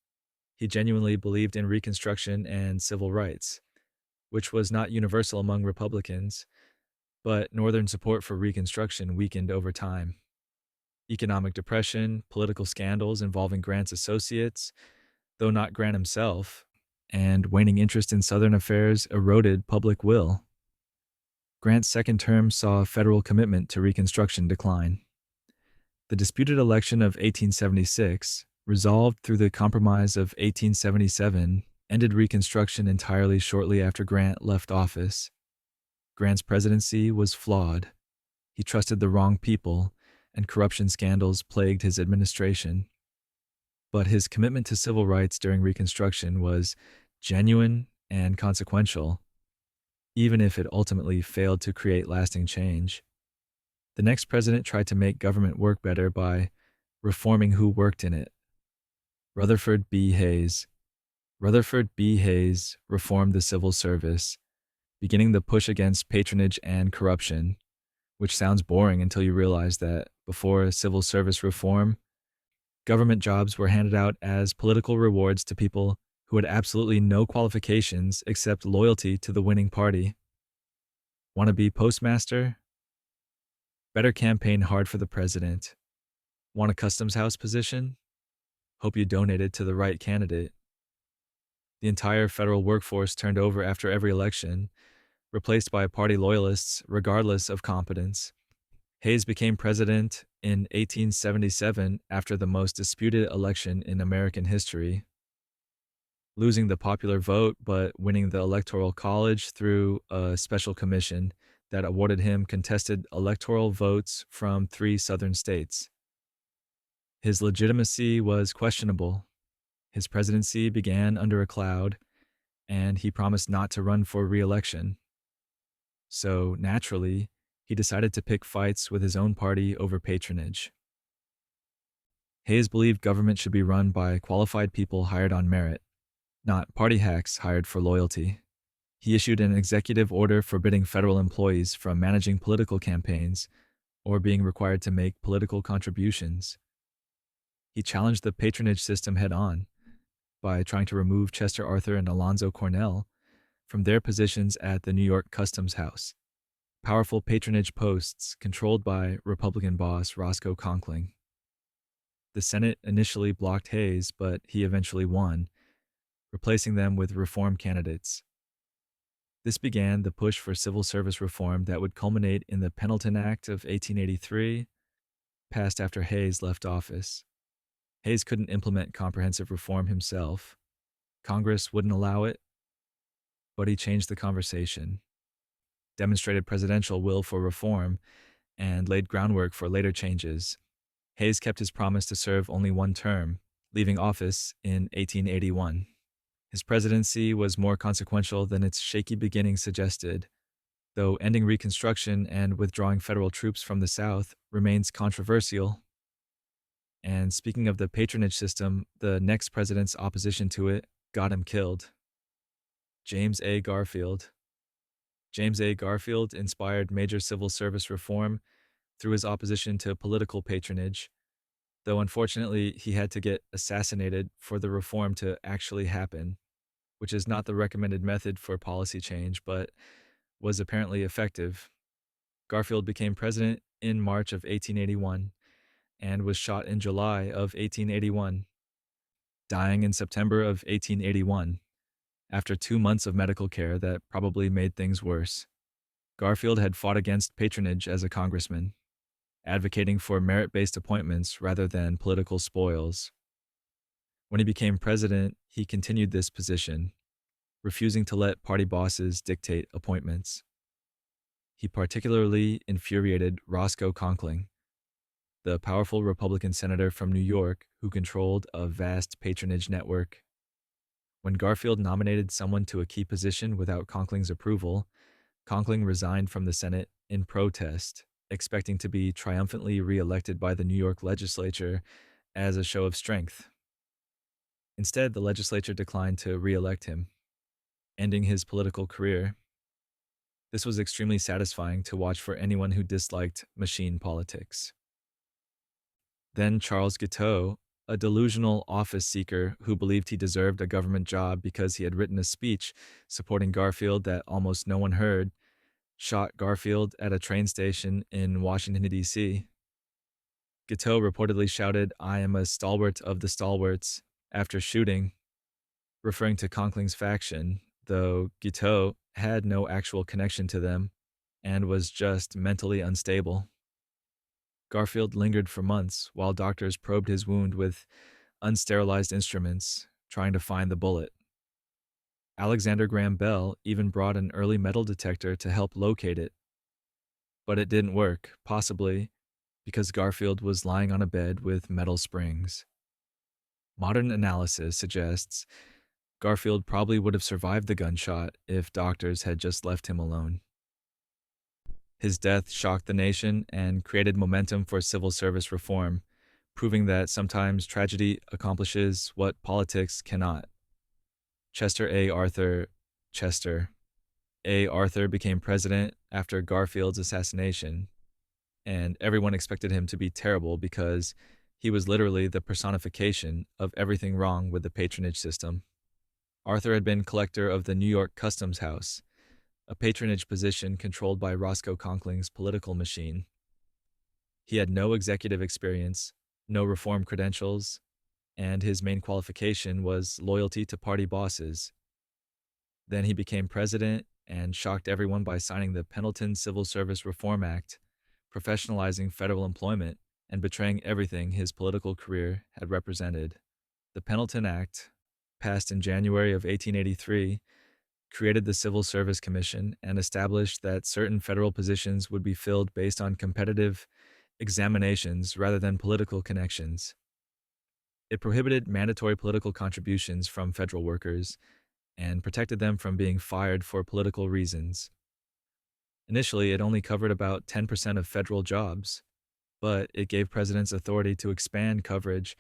He genuinely believed in Reconstruction and civil rights, which was not universal among Republicans, but Northern support for Reconstruction weakened over time. Economic depression, political scandals involving Grant's associates, though not Grant himself, and waning interest in Southern affairs eroded public will. Grant's second term saw federal commitment to Reconstruction decline. The disputed election of 1876, resolved through the Compromise of 1877, ended Reconstruction entirely shortly after Grant left office. Grant's presidency was flawed. He trusted the wrong people, and corruption scandals plagued his administration. But his commitment to civil rights during Reconstruction was genuine and consequential, even if it ultimately failed to create lasting change. The next president tried to make government work better by reforming who worked in it. Rutherford B. Hayes. Rutherford B. Hayes reformed the civil service, beginning the push against patronage and corruption, which sounds boring until you realize that before civil service reform, government jobs were handed out as political rewards to people who had absolutely no qualifications except loyalty to the winning party. Want to be postmaster? Better campaign hard for the president. Want a customs house position? Hope you donated to the right candidate. The entire federal workforce turned over after every election, replaced by party loyalists regardless of competence. Hayes became president in 1877 after the most disputed election in American history, losing the popular vote but winning the Electoral College through a special commission that awarded him contested electoral votes from 3 southern states. His legitimacy was questionable. His presidency began under a cloud, and he promised not to run for re-election. So, naturally, he decided to pick fights with his own party over patronage. Hayes believed government should be run by qualified people hired on merit, not party hacks hired for loyalty. He issued an executive order forbidding federal employees from managing political campaigns or being required to make political contributions. He challenged the patronage system head-on by trying to remove Chester Arthur and Alonzo Cornell from their positions at the New York Customs House, powerful patronage posts controlled by Republican boss Roscoe Conkling. The Senate initially blocked Hayes, but he eventually won, replacing them with reform candidates. This began the push for civil service reform that would culminate in the Pendleton Act of 1883, passed after Hayes left office. Hayes couldn't implement comprehensive reform himself. Congress wouldn't allow it, but he changed the conversation, demonstrated presidential will for reform, and laid groundwork for later changes. Hayes kept his promise to serve only one term, leaving office in 1881. His presidency was more consequential than its shaky beginning suggested, though ending Reconstruction and withdrawing federal troops from the South remains controversial. And speaking of the patronage system, the next president's opposition to it got him killed. James A. Garfield. James A. Garfield inspired major civil service reform through his opposition to political patronage, though unfortunately he had to get assassinated for the reform to actually happen, which is not the recommended method for policy change, but was apparently effective. Garfield became president in March of 1881 and was shot in July of 1881, dying in September of 1881 after 2 months of medical care that probably made things worse. Garfield had fought against patronage as a congressman, advocating for merit-based appointments rather than political spoils. When he became president, he continued this position, refusing to let party bosses dictate appointments. He particularly infuriated Roscoe Conkling, the powerful Republican senator from New York who controlled a vast patronage network. When Garfield nominated someone to a key position without Conkling's approval, Conkling resigned from the Senate in protest, expecting to be triumphantly re-elected by the New York legislature as a show of strength. Instead, the legislature declined to re-elect him, ending his political career. This was extremely satisfying to watch for anyone who disliked machine politics. Then Charles Guiteau, a delusional office seeker who believed he deserved a government job because he had written a speech supporting Garfield that almost no one heard, shot Garfield at a train station in Washington, D.C. Guiteau reportedly shouted, "I am a stalwart of the stalwarts," after shooting, referring to Conkling's faction, though Guiteau had no actual connection to them and was just mentally unstable. Garfield lingered for months while doctors probed his wound with unsterilized instruments, trying to find the bullet. Alexander Graham Bell even brought an early metal detector to help locate it. But it didn't work, possibly because Garfield was lying on a bed with metal springs. Modern analysis suggests Garfield probably would have survived the gunshot if doctors had just left him alone. His death shocked the nation and created momentum for civil service reform, proving that sometimes tragedy accomplishes what politics cannot. Chester A. Arthur, Chester A. Arthur became president after Garfield's assassination, and everyone expected him to be terrible because he was literally the personification of everything wrong with the patronage system. Arthur had been collector of the New York Customs House, a patronage position controlled by Roscoe Conkling's political machine. He had no executive experience, no reform credentials, and his main qualification was loyalty to party bosses. Then he became president and shocked everyone by signing the Pendleton Civil Service Reform Act, professionalizing federal employment and betraying everything his political career had represented. The Pendleton Act, passed in January of 1883, created the Civil Service Commission and established that certain federal positions would be filled based on competitive examinations rather than political connections. It prohibited mandatory political contributions from federal workers and protected them from being fired for political reasons. Initially, it only covered about 10% of federal jobs, but it gave presidents authority to expand coverage,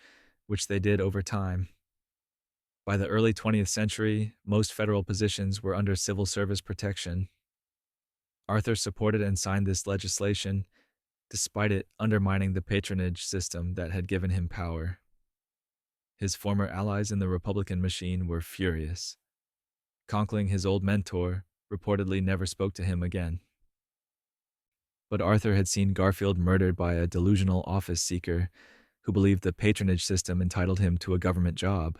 which they did over time. By the early 20th century, most federal positions were under civil service protection. Arthur supported and signed this legislation, despite it undermining the patronage system that had given him power. His former allies in the Republican machine were furious. Conkling, his old mentor, reportedly never spoke to him again. But Arthur had seen Garfield murdered by a delusional office seeker who believed the patronage system entitled him to a government job.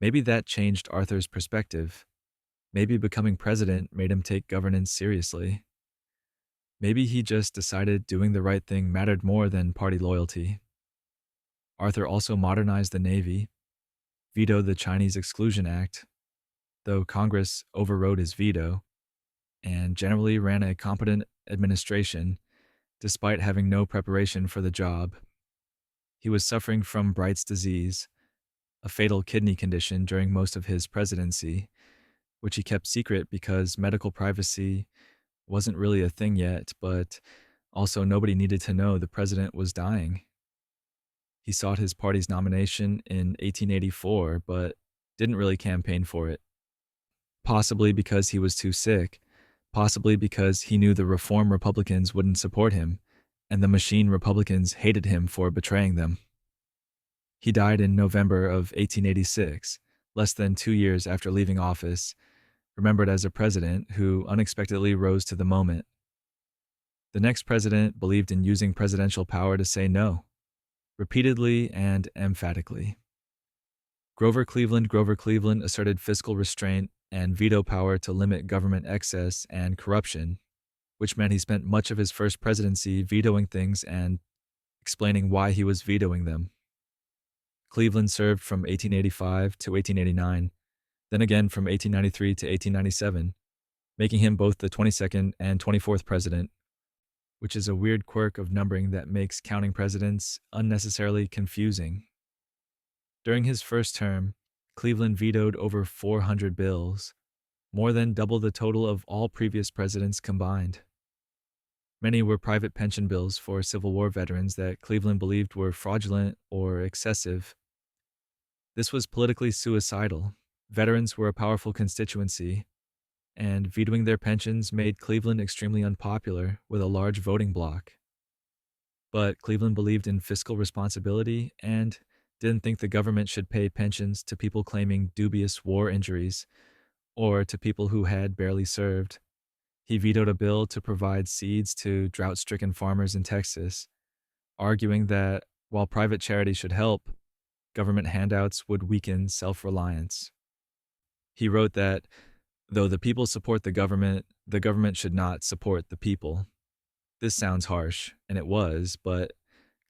Maybe that changed Arthur's perspective. Maybe becoming president made him take governance seriously. Maybe he just decided doing the right thing mattered more than party loyalty. Arthur also modernized the Navy, vetoed the Chinese Exclusion Act, though Congress overrode his veto, and generally ran a competent administration despite having no preparation for the job. He was suffering from Bright's disease, a fatal kidney condition during most of his presidency, which he kept secret because medical privacy wasn't really a thing yet, but also nobody needed to know the president was dying. He sought his party's nomination in 1884, but didn't really campaign for it. Possibly because he was too sick, possibly because he knew the Reform Republicans wouldn't support him, and the Machine Republicans hated him for betraying them. He died in November of 1886, less than 2 years after leaving office, remembered as a president who unexpectedly rose to the moment. The next president believed in using presidential power to say no, repeatedly and emphatically. Grover Cleveland asserted fiscal restraint and veto power to limit government excess and corruption, which meant he spent much of his first presidency vetoing things and explaining why he was vetoing them. Cleveland served from 1885 to 1889, then again from 1893 to 1897, making him both the 22nd and 24th president, which is a weird quirk of numbering that makes counting presidents unnecessarily confusing. During his first term, Cleveland vetoed over 400 bills, more than double the total of all previous presidents combined. Many were private pension bills for Civil War veterans that Cleveland believed were fraudulent or excessive. This was politically suicidal. Veterans were a powerful constituency, and vetoing their pensions made Cleveland extremely unpopular with a large voting bloc. But Cleveland believed in fiscal responsibility and didn't think the government should pay pensions to people claiming dubious war injuries or to people who had barely served. He vetoed a bill to provide seeds to drought-stricken farmers in Texas, arguing that while private charity should help, government handouts would weaken self-reliance. He wrote that, though the people support the government should not support the people. This sounds harsh, and it was, but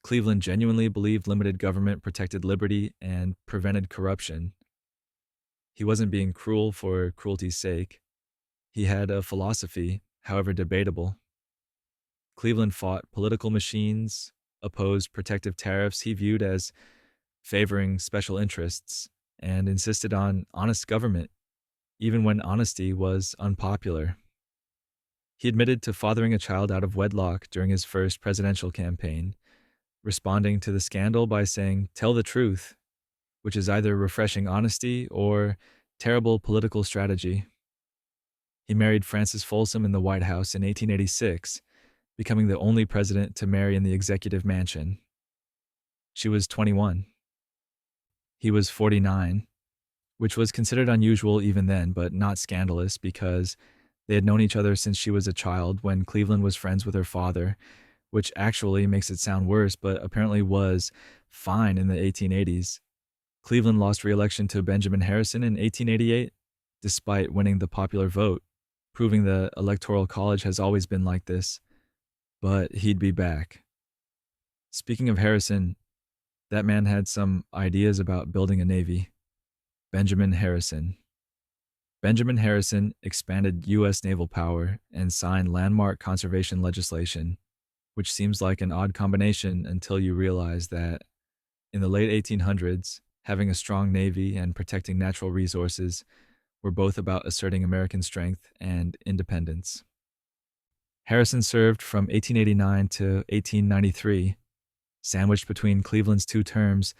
Cleveland genuinely believed limited government protected liberty and prevented corruption. He wasn't being cruel for cruelty's sake. He had a philosophy, however debatable. Cleveland fought political machines, opposed protective tariffs he viewed as favoring special interests, and insisted on honest government, even when honesty was unpopular. He admitted to fathering a child out of wedlock during his first presidential campaign, responding to the scandal by saying, "Tell the truth," which is either refreshing honesty or terrible political strategy. He married Frances Folsom in the White House in 1886, becoming the only president to marry in the executive mansion. She was 21. He was 49, which was considered unusual even then, but not scandalous because they had known each other since she was a child when Cleveland was friends with her father, which actually makes it sound worse, but apparently was fine in the 1880s. Cleveland lost re-election to Benjamin Harrison in 1888, despite winning the popular vote, proving the Electoral College has always been like this. But he'd be back. Speaking of Harrison, that man had some ideas about building a navy. Benjamin Harrison. Benjamin Harrison expanded U.S. naval power and signed landmark conservation legislation, which seems like an odd combination until you realize that in the late 1800s, having a strong navy and protecting natural resources were both about asserting American strength and independence. Harrison served from 1889 to 1893, sandwiched between Cleveland's two terms,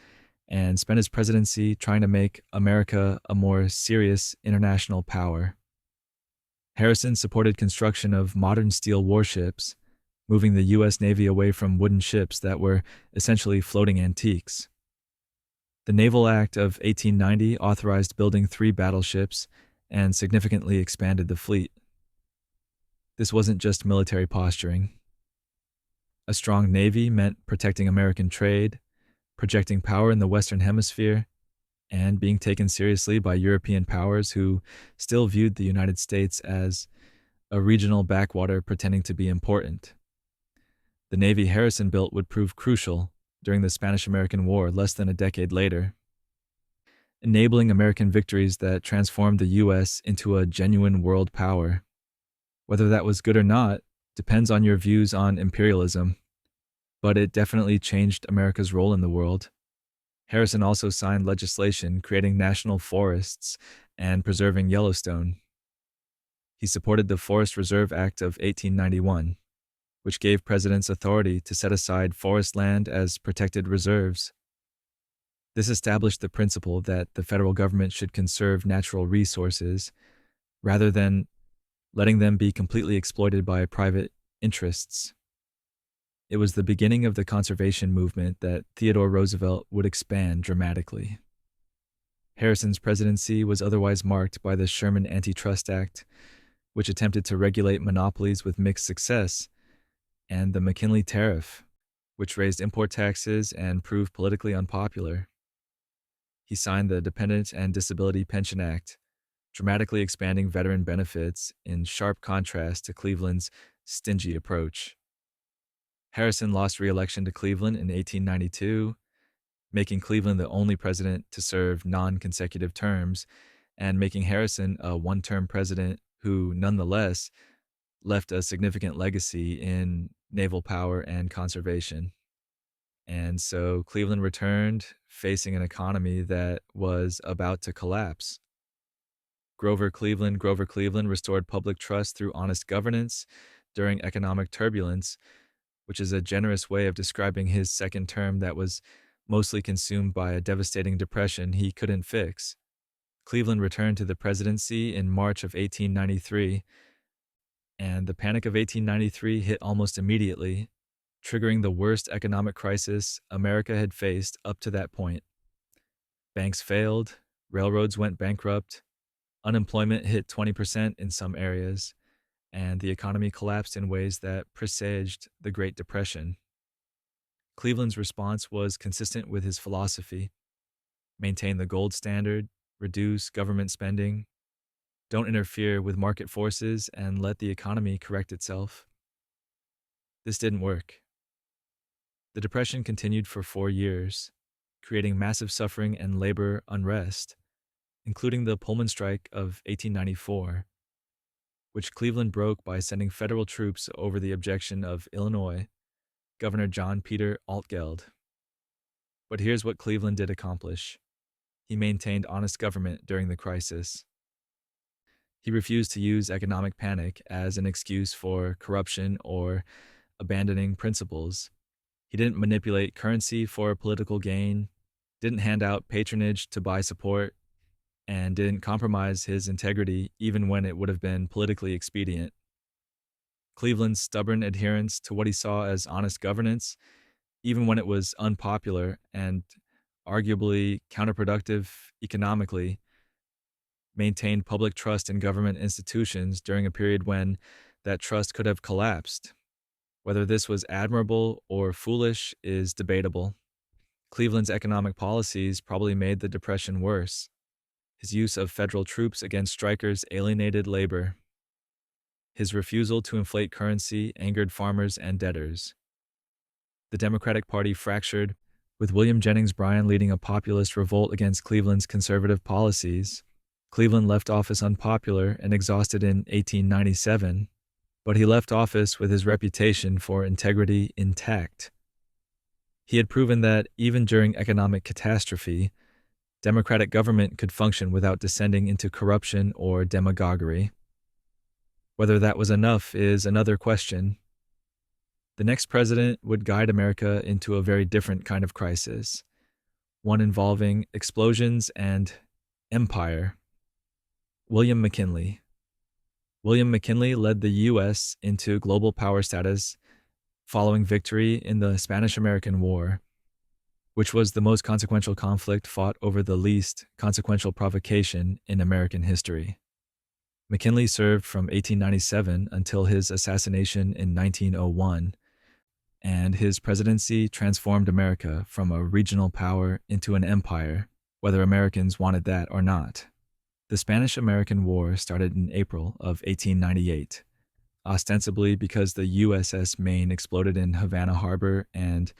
and spent his presidency trying to make America a more serious international power. Harrison supported construction of modern steel warships, moving the U.S. Navy away from wooden ships that were essentially floating antiques. The Naval Act of 1890 authorized building 3 battleships and significantly expanded the fleet. This wasn't just military posturing. A strong navy meant protecting American trade, projecting power in the Western Hemisphere, and being taken seriously by European powers who still viewed the United States as a regional backwater pretending to be important. The navy Harrison built would prove crucial during the Spanish-American War less than a decade later, enabling American victories that transformed the U.S. into a genuine world power. Whether that was good or not depends on your views on imperialism, but it definitely changed America's role in the world. Harrison also signed legislation creating national forests and preserving Yellowstone. He supported the Forest Reserve Act of 1891, which gave presidents authority to set aside forest land as protected reserves. This established the principle that the federal government should conserve natural resources rather than letting them be completely exploited by private interests. It was the beginning of the conservation movement that Theodore Roosevelt would expand dramatically. Harrison's presidency was otherwise marked by the Sherman Antitrust Act, which attempted to regulate monopolies with mixed success, and the McKinley tariff, which raised import taxes and proved politically unpopular. He signed the Dependent and Disability Pension Act, dramatically expanding veteran benefits in sharp contrast to Cleveland's stingy approach. Harrison lost re-election to Cleveland in 1892, making Cleveland the only president to serve non-consecutive terms, and making Harrison a one-term president who, nonetheless, left a significant legacy in naval power and conservation. And so Cleveland returned, facing an economy that was about to collapse. Grover Cleveland restored public trust through honest governance during economic turbulence, which is a generous way of describing his second term that was mostly consumed by a devastating depression he couldn't fix. Cleveland returned to the presidency in March of 1893, and the Panic of 1893 hit almost immediately, triggering the worst economic crisis America had faced up to that point. Banks failed, railroads went bankrupt, unemployment hit 20% in some areas, and the economy collapsed in ways that presaged the Great Depression. Cleveland's response was consistent with his philosophy: maintain the gold standard, reduce government spending, don't interfere with market forces, and let the economy correct itself. This didn't work. The Depression continued for 4 years, creating massive suffering and labor unrest, including the Pullman Strike of 1894, which Cleveland broke by sending federal troops over the objection of Illinois Governor John Peter Altgeld. But here's what Cleveland did accomplish. He maintained honest government during the crisis. He refused to use economic panic as an excuse for corruption or abandoning principles. He didn't manipulate currency for political gain, didn't hand out patronage to buy support, and didn't compromise his integrity even when it would have been politically expedient. Cleveland's stubborn adherence to what he saw as honest governance, even when it was unpopular and arguably counterproductive economically, maintained public trust in government institutions during a period when that trust could have collapsed. Whether this was admirable or foolish is debatable. Cleveland's economic policies probably made the Depression worse. His use of federal troops against strikers alienated labor. His refusal to inflate currency angered farmers and debtors. The Democratic Party fractured, with William Jennings Bryan leading a populist revolt against Cleveland's conservative policies. Cleveland left office unpopular and exhausted in 1897, but he left office with his reputation for integrity intact. He had proven that even during economic catastrophe, democratic government could function without descending into corruption or demagoguery. Whether that was enough is another question. The next president would guide America into a very different kind of crisis, one involving explosions and empire. William McKinley. William McKinley led the U.S. into global power status following victory in the Spanish-American War, which was the most consequential conflict fought over the least consequential provocation in American history. McKinley served from 1897 until his assassination in 1901, and his presidency transformed America from a regional power into an empire, whether Americans wanted that or not. The Spanish-American War started in April of 1898, ostensibly because the USS Maine exploded in Havana Harbor and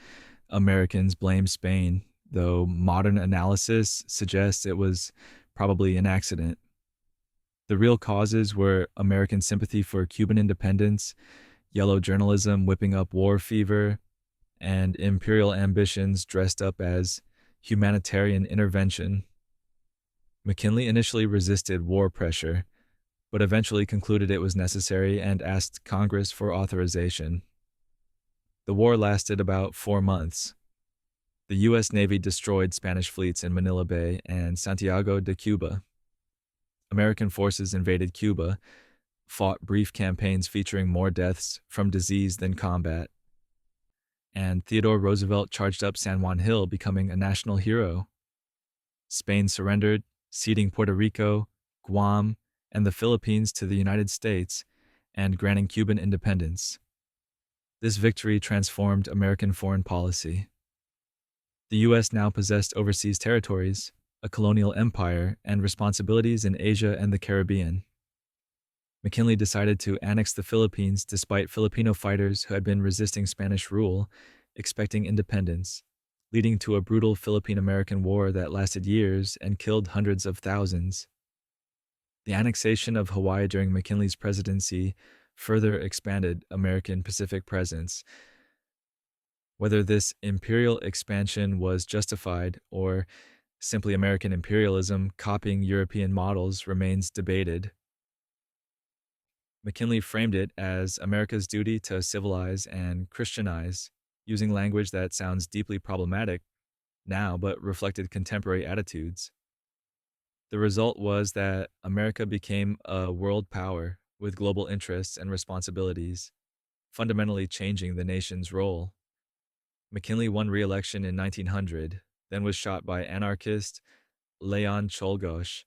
Americans blamed Spain, though modern analysis suggests it was probably an accident. The real causes were American sympathy for Cuban independence, yellow journalism whipping up war fever, and imperial ambitions dressed up as humanitarian intervention. McKinley initially resisted war pressure, but eventually concluded it was necessary and asked Congress for authorization. The war lasted about 4 months. The U.S. Navy destroyed Spanish fleets in Manila Bay and Santiago de Cuba. American forces invaded Cuba, fought brief campaigns featuring more deaths from disease than combat, and Theodore Roosevelt charged up San Juan Hill, becoming a national hero. Spain surrendered, ceding Puerto Rico, Guam, and the Philippines to the United States, and granting Cuban independence. This victory transformed American foreign policy. The U.S. now possessed overseas territories, a colonial empire, and responsibilities in Asia and the Caribbean. McKinley decided to annex the Philippines despite Filipino fighters who had been resisting Spanish rule, expecting independence, leading to a brutal Philippine-American War that lasted years and killed hundreds of thousands. The annexation of Hawaii during McKinley's presidency further expanded American Pacific presence. Whether this imperial expansion was justified or simply American imperialism copying European models remains debated. McKinley framed it as America's duty to civilize and Christianize, using language that sounds deeply problematic now but reflected contemporary attitudes. The result was that America became a world power with global interests and responsibilities, fundamentally changing the nation's role. McKinley won re-election in 1900, then was shot by anarchist Leon Czolgosz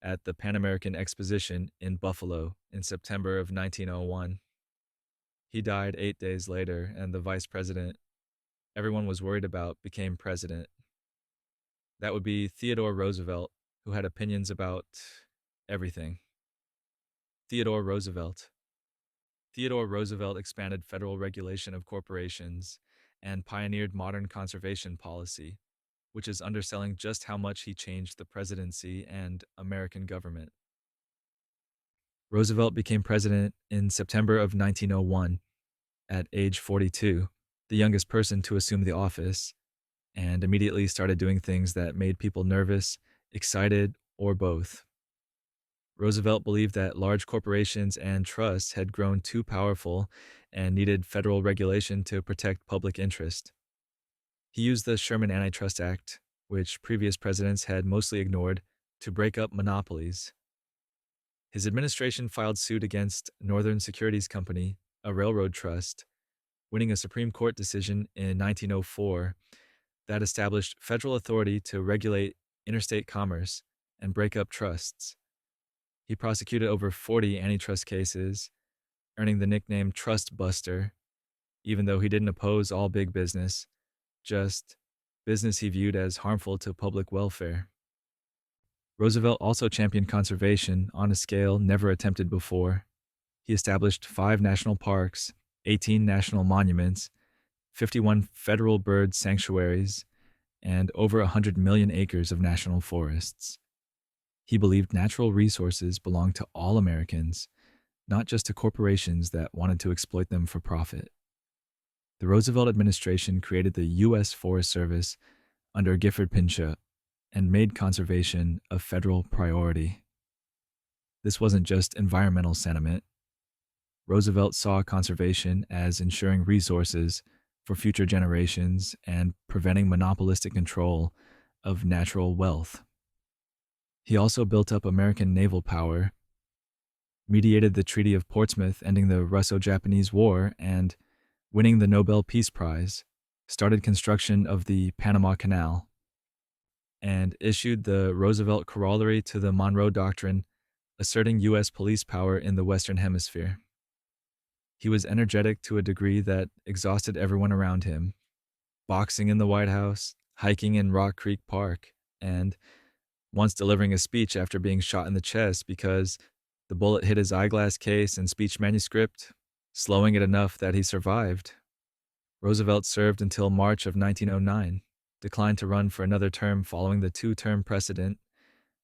at the Pan American Exposition in Buffalo in September of 1901. He died 8 days later, and the vice president everyone was worried about became president. That would be Theodore Roosevelt, who had opinions about everything. Theodore Roosevelt. Theodore Roosevelt expanded federal regulation of corporations and pioneered modern conservation policy, which is underselling just how much he changed the presidency and American government. Roosevelt became president in September of 1901 at age 42, the youngest person to assume the office, and immediately started doing things that made people nervous, excited, or both. Roosevelt believed that large corporations and trusts had grown too powerful and needed federal regulation to protect public interest. He used the Sherman Antitrust Act, which previous presidents had mostly ignored, to break up monopolies. His administration filed suit against Northern Securities Company, a railroad trust, winning a Supreme Court decision in 1904 that established federal authority to regulate interstate commerce and break up trusts. He prosecuted over 40 antitrust cases, earning the nickname Trust Buster, even though he didn't oppose all big business, just business he viewed as harmful to public welfare. Roosevelt also championed conservation on a scale never attempted before. He established 5 national parks, 18 national monuments, 51 federal bird sanctuaries, and over 100 million acres of national forests. He believed natural resources belonged to all Americans, not just to corporations that wanted to exploit them for profit. The Roosevelt administration created the U.S. Forest Service under Gifford Pinchot and made conservation a federal priority. This wasn't just environmental sentiment. Roosevelt saw conservation as ensuring resources for future generations and preventing monopolistic control of natural wealth. He also built up American naval power, mediated the Treaty of Portsmouth ending the Russo-Japanese War, and, winning the Nobel Peace Prize, started construction of the Panama Canal, and issued the Roosevelt Corollary to the Monroe Doctrine, asserting U.S. police power in the Western Hemisphere. He was energetic to a degree that exhausted everyone around him, boxing in the White House, hiking in Rock Creek Park, and once delivering a speech after being shot in the chest because the bullet hit his eyeglass case and speech manuscript, slowing it enough that he survived. Roosevelt served until March of 1909, declined to run for another term following the 2-term precedent,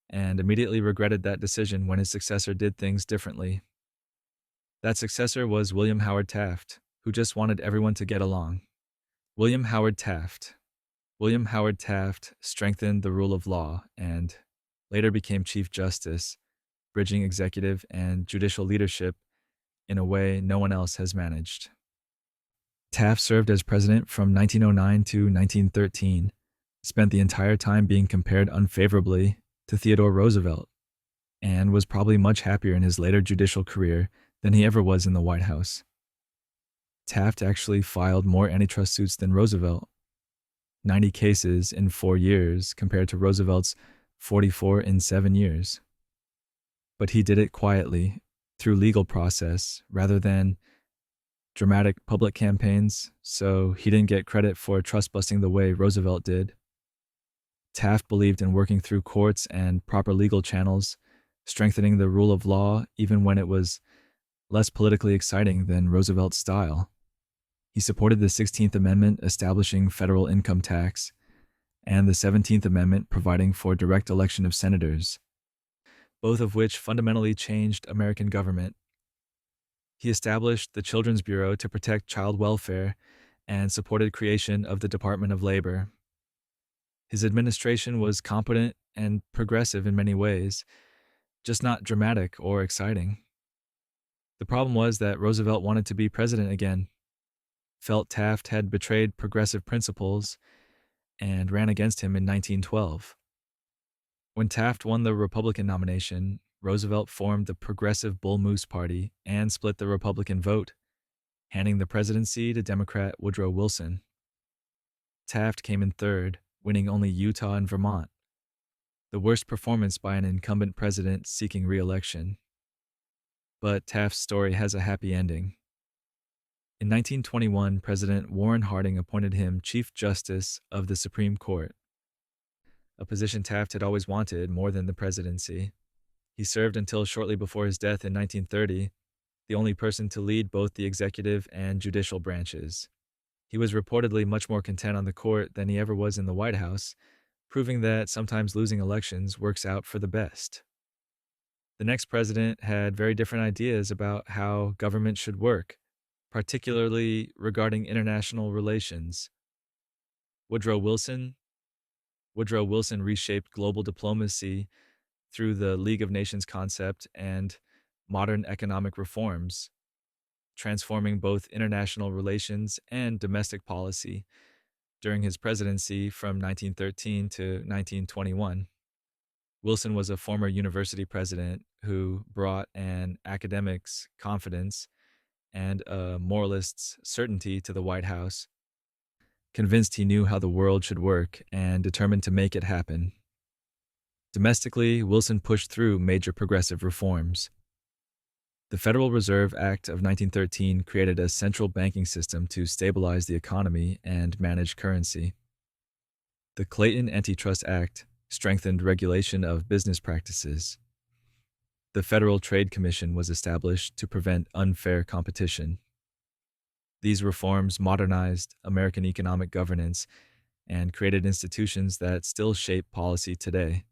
and immediately regretted that decision when his successor did things differently. That successor was William Howard Taft, who just wanted everyone to get along. William Howard Taft strengthened the rule of law and later became Chief Justice, bridging executive and judicial leadership in a way no one else has managed. Taft served as president from 1909 to 1913, spent the entire time being compared unfavorably to Theodore Roosevelt, and was probably much happier in his later judicial career than he ever was in the White House. Taft actually filed more antitrust suits than Roosevelt, 90 cases in 4 years compared to Roosevelt's 44 in 7 years. But he did it quietly, through legal process, rather than dramatic public campaigns, so he didn't get credit for trust-busting the way Roosevelt did. Taft believed in working through courts and proper legal channels, strengthening the rule of law even when it was less politically exciting than Roosevelt's style. He supported the 16th Amendment establishing federal income tax, and the 17th Amendment providing for direct election of senators, both of which fundamentally changed American government. He established the Children's Bureau to protect child welfare and supported creation of the Department of Labor. His administration was competent and progressive in many ways, just not dramatic or exciting. The problem was that Roosevelt wanted to be president again, felt Taft had betrayed progressive principles, and ran against him in 1912. When Taft won the Republican nomination, Roosevelt formed the Progressive Bull Moose Party and split the Republican vote, handing the presidency to Democrat Woodrow Wilson. Taft came in third, winning only Utah and Vermont, the worst performance by an incumbent president seeking re-election. But Taft's story has a happy ending. In 1921, President Warren Harding appointed him Chief Justice of the Supreme Court, a position Taft had always wanted more than the presidency. He served until shortly before his death in 1930, the only person to lead both the executive and judicial branches. He was reportedly much more content on the court than he ever was in the White House, proving that sometimes losing elections works out for the best. The next president had very different ideas about how government should work, particularly regarding international relations. Woodrow Wilson reshaped global diplomacy through the League of Nations concept and modern economic reforms, transforming both international relations and domestic policy during his presidency from 1913 to 1921. Wilson was a former university president who brought an academic's confidence and a moralist's certainty to the White House, convinced he knew how the world should work and determined to make it happen. Domestically, Wilson pushed through major progressive reforms. The Federal Reserve Act of 1913 created a central banking system to stabilize the economy and manage currency. The Clayton Antitrust Act strengthened regulation of business practices. The Federal Trade Commission was established to prevent unfair competition. These reforms modernized American economic governance and created institutions that still shape policy today.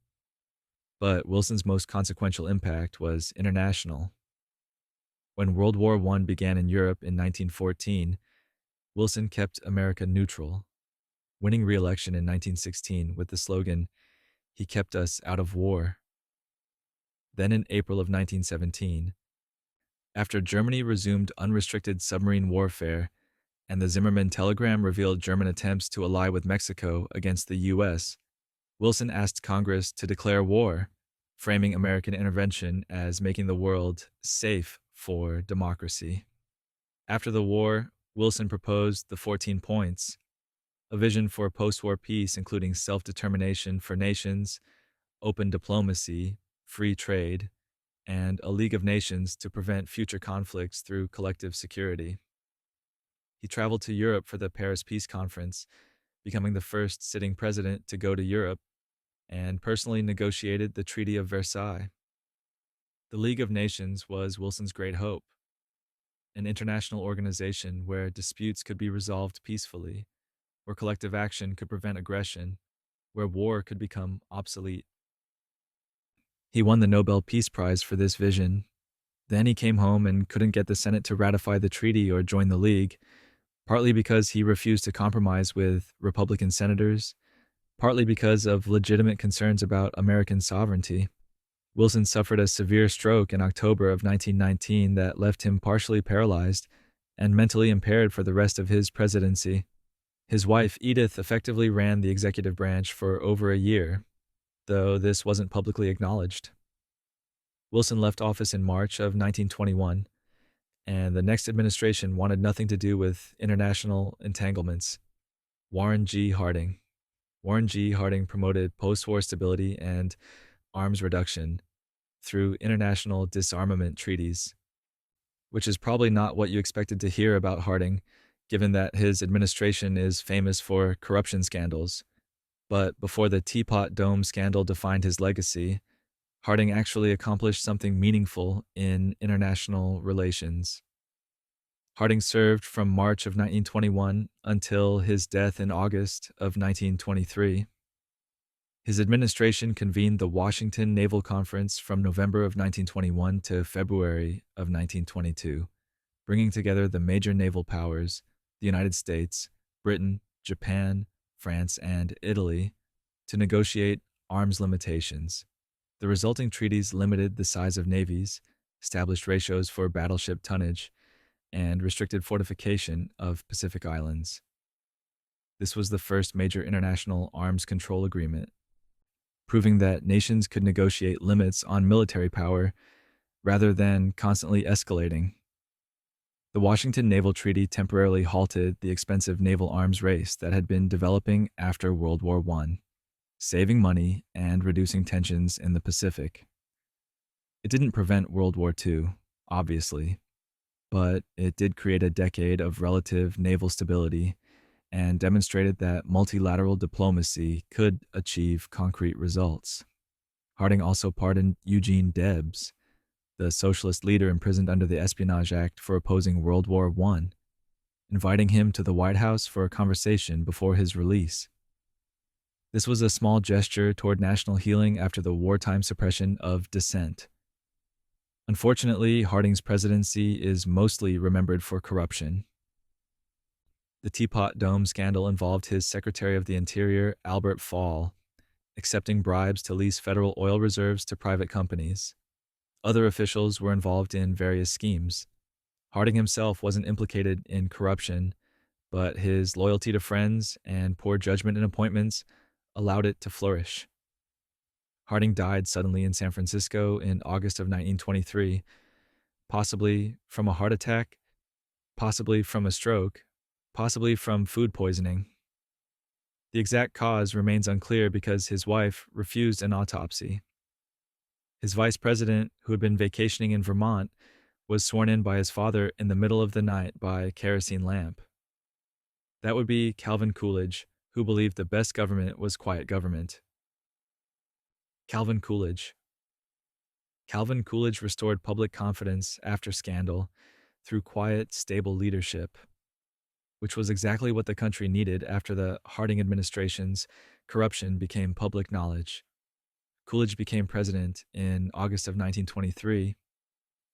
But Wilson's most consequential impact was international. When World War I began in Europe in 1914, Wilson kept America neutral, winning re-election in 1916 with the slogan, "He kept us out of war." Then in April of 1917, after Germany resumed unrestricted submarine warfare and the Zimmermann telegram revealed German attempts to ally with Mexico against the U.S., Wilson asked Congress to declare war, framing American intervention as making the world safe for democracy. After the war, Wilson proposed the 14 points, a vision for post-war peace including self-determination for nations, open diplomacy, free trade, and a League of Nations to prevent future conflicts through collective security. He traveled to Europe for the Paris Peace Conference, becoming the first sitting president to go to Europe, and personally negotiated the Treaty of Versailles. The League of Nations was Wilson's great hope, an international organization where disputes could be resolved peacefully, where collective action could prevent aggression, where war could become obsolete. He won the Nobel Peace Prize for this vision. Then he came home and couldn't get the Senate to ratify the treaty or join the League, partly because he refused to compromise with Republican senators, partly because of legitimate concerns about American sovereignty. Wilson suffered a severe stroke in October of 1919 that left him partially paralyzed and mentally impaired for the rest of his presidency. His wife, Edith, effectively ran the executive branch for over a year, though this wasn't publicly acknowledged. Wilson left office in March of 1921, and the next administration wanted nothing to do with international entanglements. Warren G. Harding promoted post-war stability and arms reduction through international disarmament treaties, which is probably not what you expected to hear about Harding, given that his administration is famous for corruption scandals. But before the Teapot Dome scandal defined his legacy, Harding actually accomplished something meaningful in international relations. Harding served from March of 1921 until his death in August of 1923. His administration convened the Washington Naval Conference from November of 1921 to February of 1922, bringing together the major naval powers, the United States, Britain, Japan, France, and Italy, to negotiate arms limitations. The resulting treaties limited the size of navies, established ratios for battleship tonnage, and restricted fortification of Pacific islands. This was the first major international arms control agreement, proving that nations could negotiate limits on military power rather than constantly escalating. The Washington Naval Treaty temporarily halted the expensive naval arms race that had been developing after World War I, saving money and reducing tensions in the Pacific. It didn't prevent World War II, obviously, but it did create a decade of relative naval stability and demonstrated that multilateral diplomacy could achieve concrete results. Harding also pardoned Eugene Debs, the socialist leader imprisoned under the Espionage Act for opposing World War I, inviting him to the White House for a conversation before his release. This was a small gesture toward national healing after the wartime suppression of dissent. Unfortunately, Harding's presidency is mostly remembered for corruption. The Teapot Dome scandal involved his Secretary of the Interior, Albert Fall, accepting bribes to lease federal oil reserves to private companies. Other officials were involved in various schemes. Harding himself wasn't implicated in corruption, but his loyalty to friends and poor judgment in appointments allowed it to flourish. Harding died suddenly in San Francisco in August of 1923, possibly from a heart attack, possibly from a stroke, possibly from food poisoning. The exact cause remains unclear because his wife refused an autopsy. His vice president, who had been vacationing in Vermont, was sworn in by his father in the middle of the night by a kerosene lamp. That would be Calvin Coolidge, who believed the best government was quiet government. Calvin Coolidge. Calvin Coolidge restored public confidence after scandal through quiet, stable leadership, which was exactly what the country needed after the Harding administration's corruption became public knowledge. Coolidge became president in August of 1923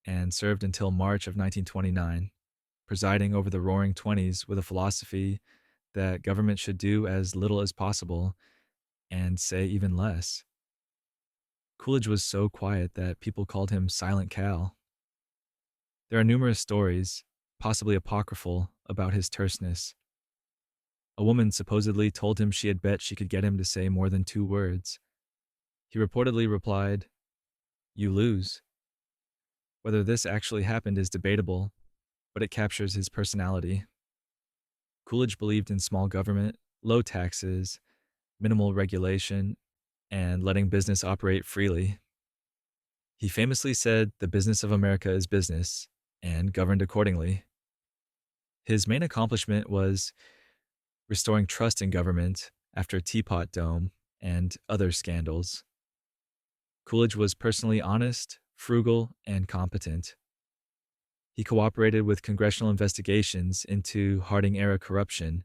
and served until March of 1929, presiding over the Roaring Twenties with a philosophy that government should do as little as possible and say even less. Coolidge was so quiet that people called him Silent Cal. There are numerous stories, possibly apocryphal, about his terseness. A woman supposedly told him she had bet she could get him to say more than 2 words. He reportedly replied, "You lose." Whether this actually happened is debatable, but it captures his personality. Coolidge believed in small government, low taxes, minimal regulation, and letting business operate freely. He famously said, "The business of America is business," and governed accordingly. His main accomplishment was restoring trust in government after Teapot Dome and other scandals. Coolidge was personally honest, frugal, and competent. He cooperated with congressional investigations into Harding-era corruption,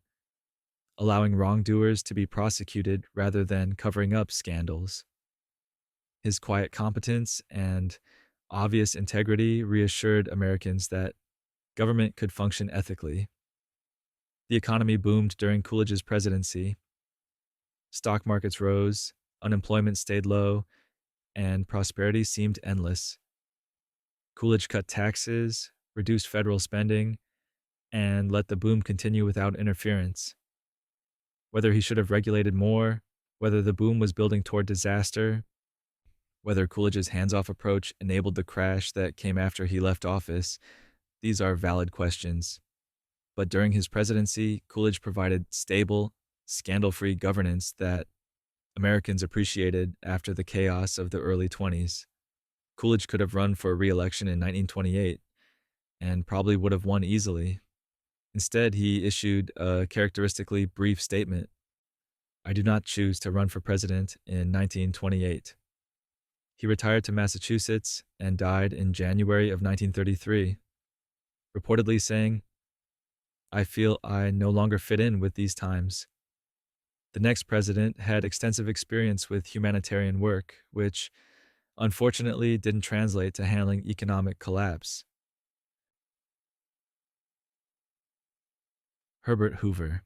allowing wrongdoers to be prosecuted rather than covering up scandals. His quiet competence and obvious integrity reassured Americans that government could function ethically. The economy boomed during Coolidge's presidency. Stock markets rose, unemployment stayed low, and prosperity seemed endless. Coolidge cut taxes, reduced federal spending, and let the boom continue without interference. Whether he should have regulated more, whether the boom was building toward disaster, whether Coolidge's hands-off approach enabled the crash that came after he left office, these are valid questions. But during his presidency, Coolidge provided stable, scandal-free governance that Americans appreciated after the chaos of the early 20s. Coolidge could have run for re-election in 1928 and probably would have won easily. Instead, he issued a characteristically brief statement: "I do not choose to run for president in 1928. He retired to Massachusetts and died in January of 1933, reportedly saying, "I feel I no longer fit in with these times." The next president had extensive experience with humanitarian work, which unfortunately didn't translate to handling economic collapse. Herbert Hoover.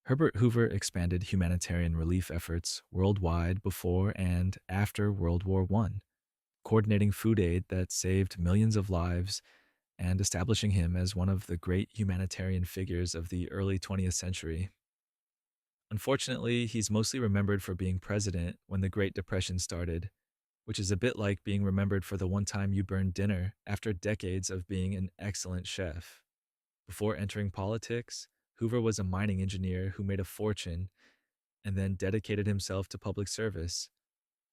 Herbert Hoover expanded humanitarian relief efforts worldwide before and after World War I, coordinating food aid that saved millions of lives and establishing him as one of the great humanitarian figures of the early 20th century. Unfortunately, he's mostly remembered for being president when the Great Depression started, which is a bit like being remembered for the one time you burned dinner after decades of being an excellent chef. Before entering politics, Hoover was a mining engineer who made a fortune and then dedicated himself to public service.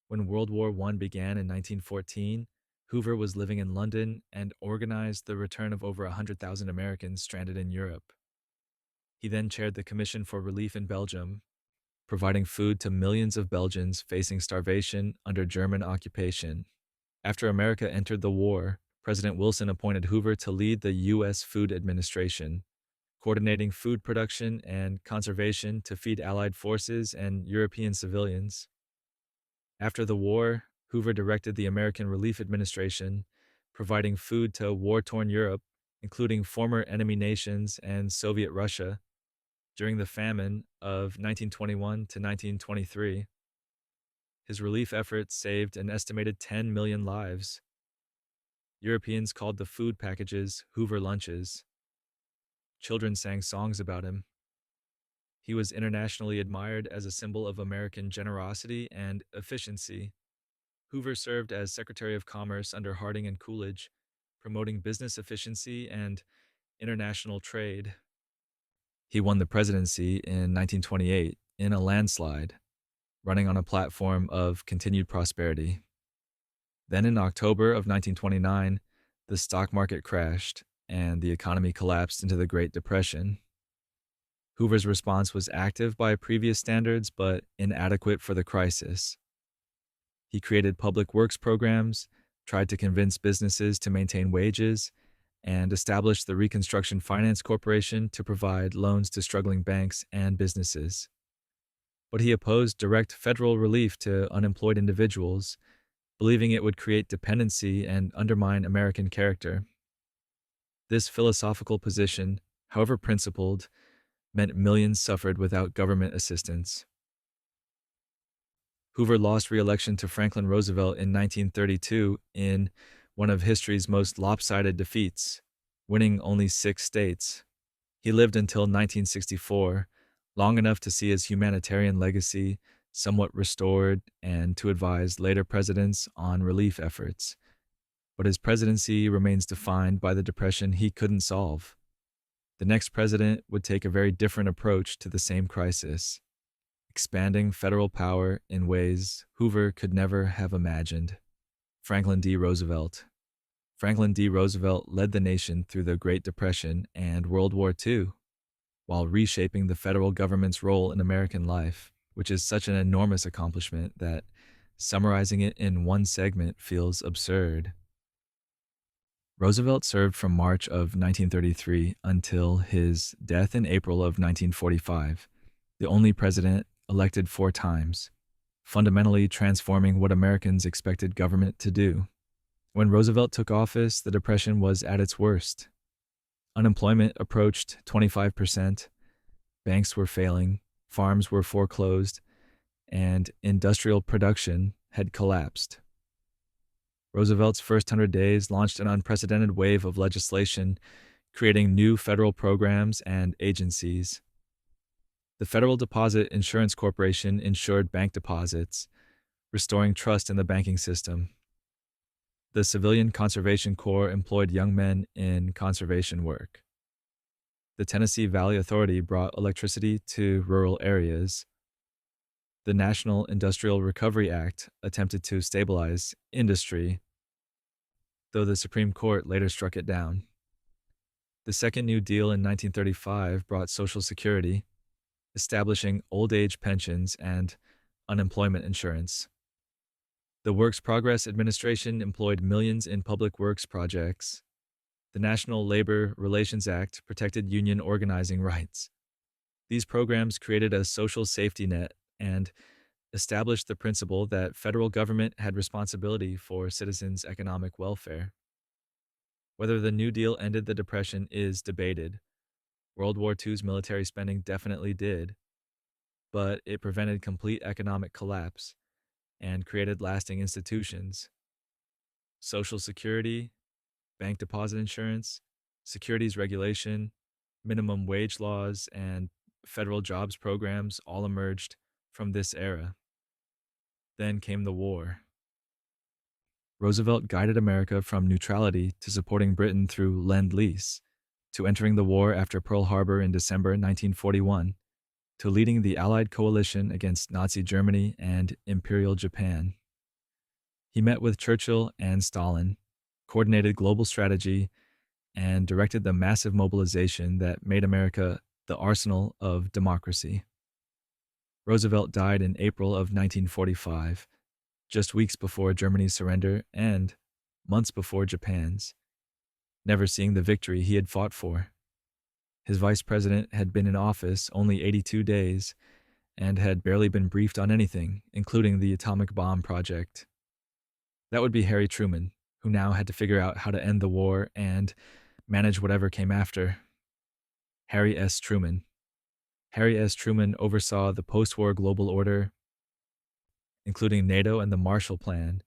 When World War I began in 1914, Hoover was living in London and organized the return of over 100,000 Americans stranded in Europe. He then chaired the Commission for Relief in Belgium, providing food to millions of Belgians facing starvation under German occupation. After America entered the war, President Wilson appointed Hoover to lead the U.S. Food Administration, coordinating food production and conservation to feed Allied forces and European civilians. After the war, Hoover directed the American Relief Administration, providing food to war-torn Europe, including former enemy nations and Soviet Russia, during the famine of 1921 to 1923. His relief efforts saved an estimated 10 million lives. Europeans called the food packages Hoover lunches. Children sang songs about him. He was internationally admired as a symbol of American generosity and efficiency. Hoover served as Secretary of Commerce under Harding and Coolidge, promoting business efficiency and international trade. He won the presidency in 1928 in a landslide, running on a platform of continued prosperity. Then in October of 1929, The stock market crashed, and the economy collapsed into the Great Depression. Hoover's response was active by previous standards, but inadequate for the crisis. He created public works programs, tried to convince businesses to maintain wages, and established the Reconstruction Finance Corporation to provide loans to struggling banks and businesses. But he opposed direct federal relief to unemployed individuals, believing it would create dependency and undermine American character. This philosophical position, however principled, meant millions suffered without government assistance. Hoover lost re-election to Franklin Roosevelt in 1932 in one of history's most lopsided defeats, winning only 6 states. He lived until 1964, long enough to see his humanitarian legacy somewhat restored and to advise later presidents on relief efforts. But his presidency remains defined by the depression he couldn't solve. The next president would take a very different approach to the same crisis, expanding federal power in ways Hoover could never have imagined. Franklin D. Roosevelt. Franklin D. Roosevelt led the nation through the Great Depression and World War II, while reshaping the federal government's role in American life, which is such an enormous accomplishment that summarizing it in one segment feels absurd. Roosevelt served from March of 1933 until his death in April of 1945, the only president elected 4 times, fundamentally transforming what Americans expected government to do. When Roosevelt took office, the Depression was at its worst. Unemployment approached 25%, banks were failing, farms were foreclosed, and industrial production had collapsed. Roosevelt's first 100 days launched an unprecedented wave of legislation, creating new federal programs and agencies. The Federal Deposit Insurance Corporation insured bank deposits, restoring trust in the banking system. The Civilian Conservation Corps employed young men in conservation work. The Tennessee Valley Authority brought electricity to rural areas. The National Industrial Recovery Act attempted to stabilize industry, though the Supreme Court later struck it down. The Second New Deal in 1935 brought Social Security, establishing old age pensions and unemployment insurance. The Works Progress Administration employed millions in public works projects. The National Labor Relations Act protected union organizing rights. These programs created a social safety net and established the principle that federal government had responsibility for citizens' economic welfare. Whether the New Deal ended the Depression is debated. World War II's military spending definitely did, but it prevented complete economic collapse and created lasting institutions. Social Security, bank deposit insurance, securities regulation, minimum wage laws, and federal jobs programs all emerged from this era. Then came the war. Roosevelt guided America from neutrality to supporting Britain through Lend-Lease, to entering the war after Pearl Harbor in December 1941, to leading the Allied coalition against Nazi Germany and Imperial Japan. He met with Churchill and Stalin, coordinated global strategy, and directed the massive mobilization that made America the arsenal of democracy. Roosevelt died in April of 1945, just weeks before Germany's surrender and months before Japan's, never seeing the victory he had fought for. His vice president had been in office only 82 days and had barely been briefed on anything, including the atomic bomb project. That would be Harry Truman, who now had to figure out how to end the war and manage whatever came after. Harry S. Truman. Harry S. Truman oversaw the post-war global order, including NATO and the Marshall Plan,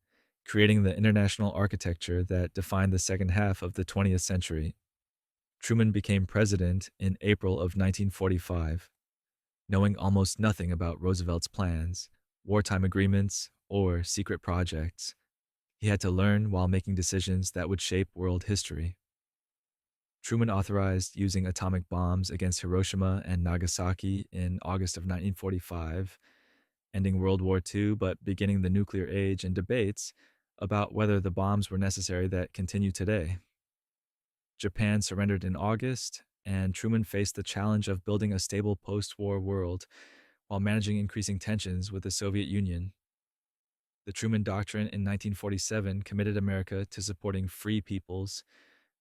creating the international architecture that defined the second half of the 20th century. Truman became president in April of 1945, knowing almost nothing about Roosevelt's plans, wartime agreements, or secret projects. He had to learn while making decisions that would shape world history. Truman authorized using atomic bombs against Hiroshima and Nagasaki in August of 1945, ending World War II but beginning the nuclear age and debates about whether the bombs were necessary that continue today. Japan surrendered in August, and Truman faced the challenge of building a stable post war world while managing increasing tensions with the Soviet Union. The Truman Doctrine in 1947 committed America to supporting free peoples,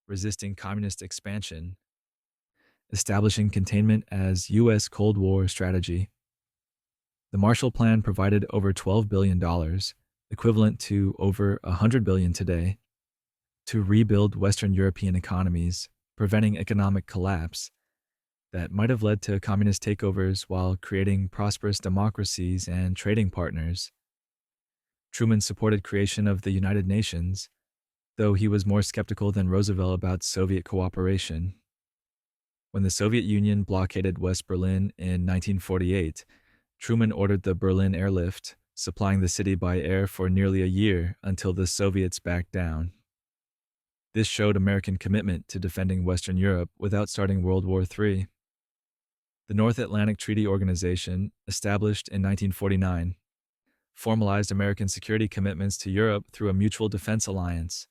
resisting communist expansion, establishing containment as U.S. Cold War strategy. The Marshall Plan provided over $12 billion, equivalent to over $100 billion today, to rebuild Western European economies, preventing economic collapse that might have led to communist takeovers while creating prosperous democracies and trading partners. Truman supported creation of the United Nations, though he was more skeptical than Roosevelt about Soviet cooperation. When the Soviet Union blockaded West Berlin in 1948, Truman ordered the Berlin airlift, supplying the city by air for nearly a year until the Soviets backed down. This showed American commitment to defending Western Europe without starting World War III. The North Atlantic Treaty Organization, established in 1949, formalized American security commitments to Europe through a mutual defense alliance.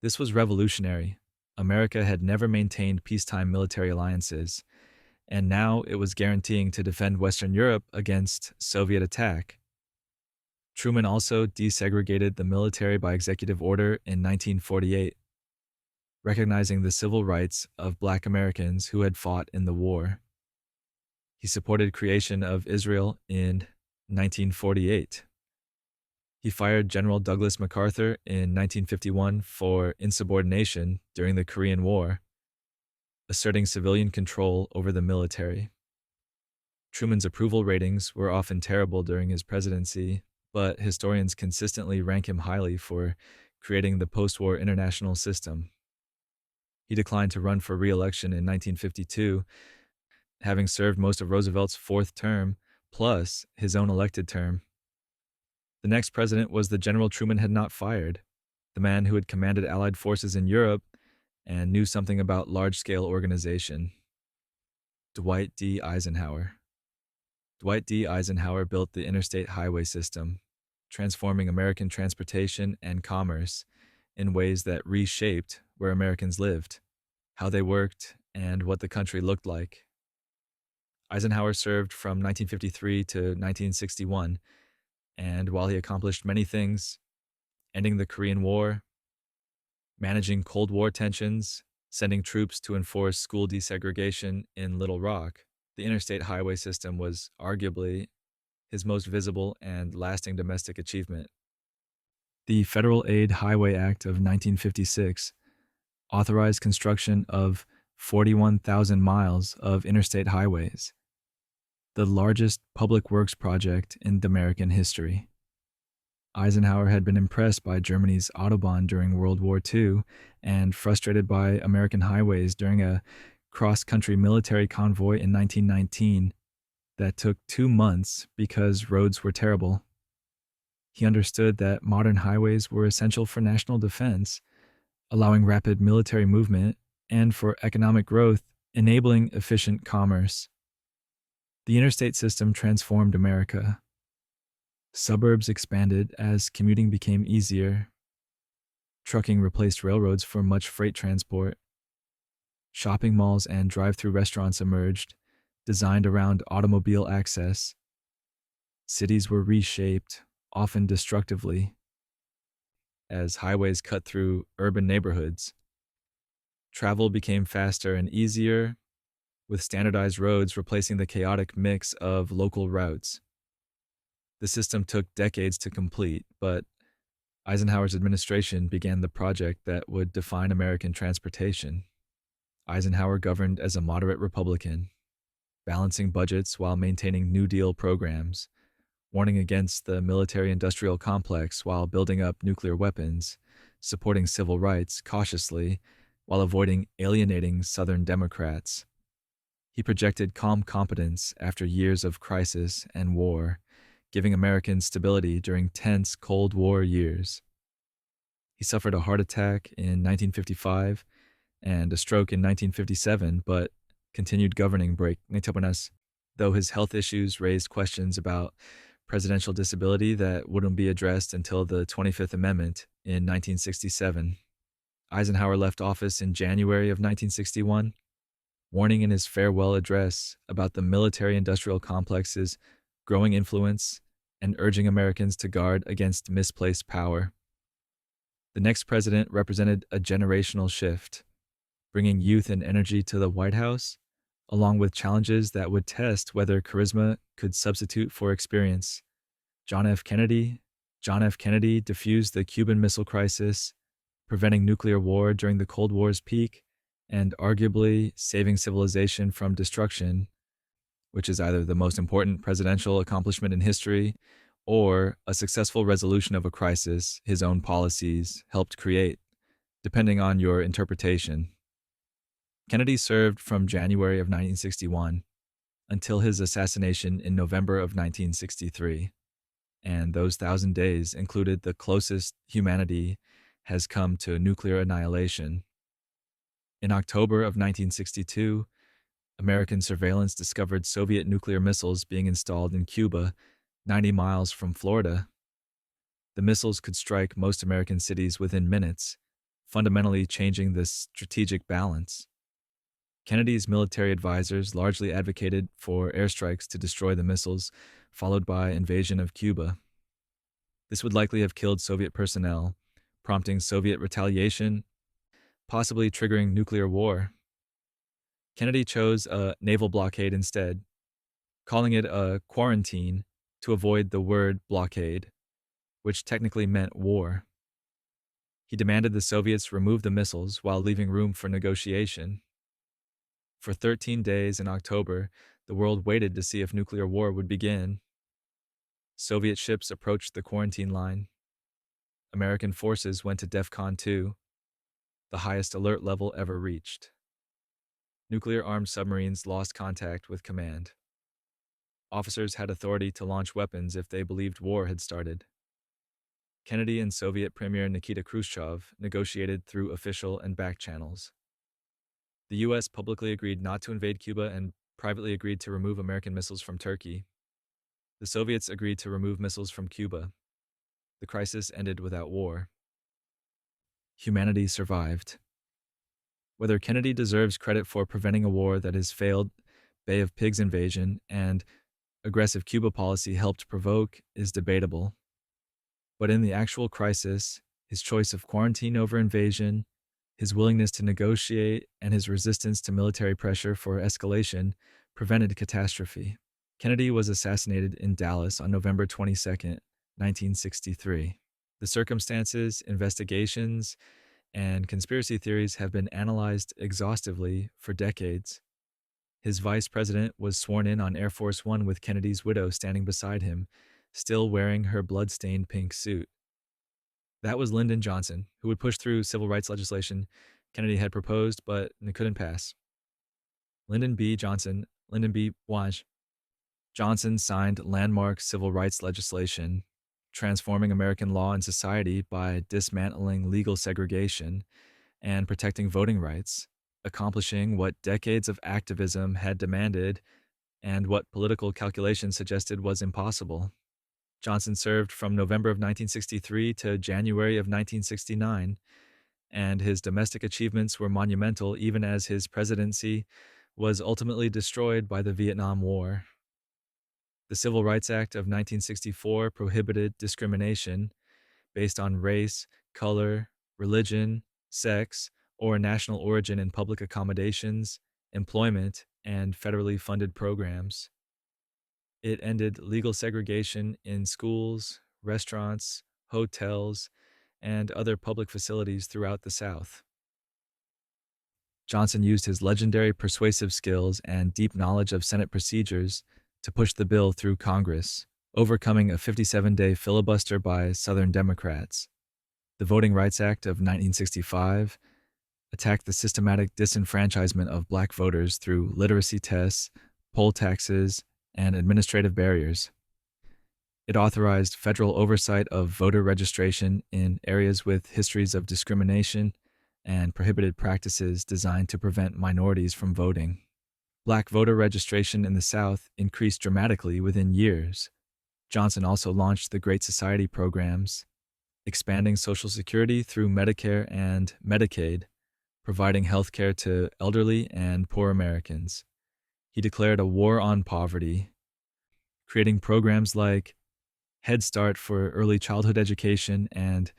This was revolutionary. America had never maintained peacetime military alliances, and now it was guaranteeing to defend Western Europe against Soviet attack. Truman also desegregated the military by executive order in 1948, recognizing the civil rights of Black Americans who had fought in the war. He supported creation of Israel in 1948. He fired General Douglas MacArthur in 1951 for insubordination during the Korean War, asserting civilian control over the military. Truman's approval ratings were often terrible during his presidency, but historians consistently rank him highly for creating the post-war international system. He declined to run for re-election in 1952, having served most of Roosevelt's fourth term, plus his own elected term. The next president was the general Truman had not fired, the man who had commanded Allied forces in Europe and knew something about large-scale organization. Dwight D. Eisenhower. Dwight D. Eisenhower built the interstate highway system, transforming American transportation and commerce in ways that reshaped where Americans lived, how they worked, and what the country looked like. Eisenhower served from 1953 to 1961, and while he accomplished many things, ending the Korean War, managing Cold War tensions, sending troops to enforce school desegregation in Little Rock, the interstate highway system was arguably his most visible and lasting domestic achievement. The Federal Aid Highway Act of 1956 authorized construction of 41,000 miles of interstate highways, the largest public works project in American history. Eisenhower had been impressed by Germany's Autobahn during World War II and frustrated by American highways during a cross-country military convoy in 1919 that took 2 months because roads were terrible. He understood that modern highways were essential for national defense, allowing rapid military movement, and for economic growth, enabling efficient commerce. The interstate system transformed America. Suburbs expanded as commuting became easier. Trucking replaced railroads for much freight transport. Shopping malls and drive-through restaurants emerged, designed around automobile access. Cities were reshaped, often destructively, as highways cut through urban neighborhoods. Travel became faster and easier, with standardized roads replacing the chaotic mix of local routes. The system took decades to complete, but Eisenhower's administration began the project that would define American transportation. Eisenhower governed as a moderate Republican, balancing budgets while maintaining New Deal programs, warning against the military-industrial complex while building up nuclear weapons, supporting civil rights cautiously while avoiding alienating Southern Democrats. He projected calm competence after years of crisis and war, giving Americans stability during tense Cold War years. He suffered a heart attack in 1955 and a stroke in 1957, but continued governing though his health issues raised questions about presidential disability that wouldn't be addressed until the 25th Amendment in 1967. Eisenhower left office in January of 1961, warning in his farewell address about the military-industrial complex's growing influence and urging Americans to guard against misplaced power. The next president represented a generational shift, bringing youth and energy to the White House, along with challenges that would test whether charisma could substitute for experience. John F. Kennedy diffused the Cuban Missile Crisis, preventing nuclear war during the Cold War's peak, and arguably saving civilization from destruction, which is either the most important presidential accomplishment in history or a successful resolution of a crisis his own policies helped create, depending on your interpretation. Kennedy served from January of 1961 until his assassination in November of 1963, and those 1,000 days included the closest humanity has come to nuclear annihilation. In October of 1962, American surveillance discovered Soviet nuclear missiles being installed in Cuba, 90 miles from Florida. The missiles could strike most American cities within minutes, fundamentally changing the strategic balance. Kennedy's military advisors largely advocated for airstrikes to destroy the missiles, followed by invasion of Cuba. This would likely have killed Soviet personnel, prompting Soviet retaliation, possibly triggering nuclear war. Kennedy chose a naval blockade instead, calling it a quarantine to avoid the word blockade, which technically meant war. He demanded the Soviets remove the missiles while leaving room for negotiation. For 13 days in October, the world waited to see if nuclear war would begin. Soviet ships approached the quarantine line. American forces went to DEFCON 2, the highest alert level ever reached. Nuclear-armed submarines lost contact with command. Officers had authority to launch weapons if they believed war had started. Kennedy and Soviet Premier Nikita Khrushchev negotiated through official and back channels. The U.S. publicly agreed not to invade Cuba and privately agreed to remove American missiles from Turkey. The Soviets agreed to remove missiles from Cuba. The crisis ended without war. Humanity survived. Whether Kennedy deserves credit for preventing a war that his failed Bay of Pigs invasion and aggressive Cuba policy helped provoke is debatable. But in the actual crisis, his choice of quarantine over invasion, his willingness to negotiate, and his resistance to military pressure for escalation prevented catastrophe. Kennedy was assassinated in Dallas on November 22, 1963. The circumstances, investigations, and conspiracy theories have been analyzed exhaustively for decades. His vice president was sworn in on Air Force One with Kennedy's widow standing beside him, still wearing her blood-stained pink suit. That was Lyndon Johnson, who would push through civil rights legislation Kennedy had proposed, but it couldn't pass. Lyndon B. Johnson signed landmark civil rights legislation, transforming American law and society by dismantling legal segregation and protecting voting rights, accomplishing what decades of activism had demanded and what political calculations suggested was impossible. Johnson served from November of 1963 to January of 1969, and his domestic achievements were monumental even as his presidency was ultimately destroyed by the Vietnam War. The Civil Rights Act of 1964 prohibited discrimination based on race, color, religion, sex, or national origin in public accommodations, employment, and federally funded programs. It ended legal segregation in schools, restaurants, hotels, and other public facilities throughout the South. Johnson used his legendary persuasive skills and deep knowledge of Senate procedures to push the bill through Congress, overcoming a 57-day filibuster by Southern Democrats. The Voting Rights Act of 1965 attacked the systematic disenfranchisement of black voters through literacy tests, poll taxes, and administrative barriers. It authorized federal oversight of voter registration in areas with histories of discrimination and prohibited practices designed to prevent minorities from voting. Black voter registration in the South increased dramatically within years. Johnson also launched the Great Society programs, expanding Social Security through Medicare and Medicaid, providing health care to elderly and poor Americans. He declared a war on poverty, creating programs like Head Start for early childhood education and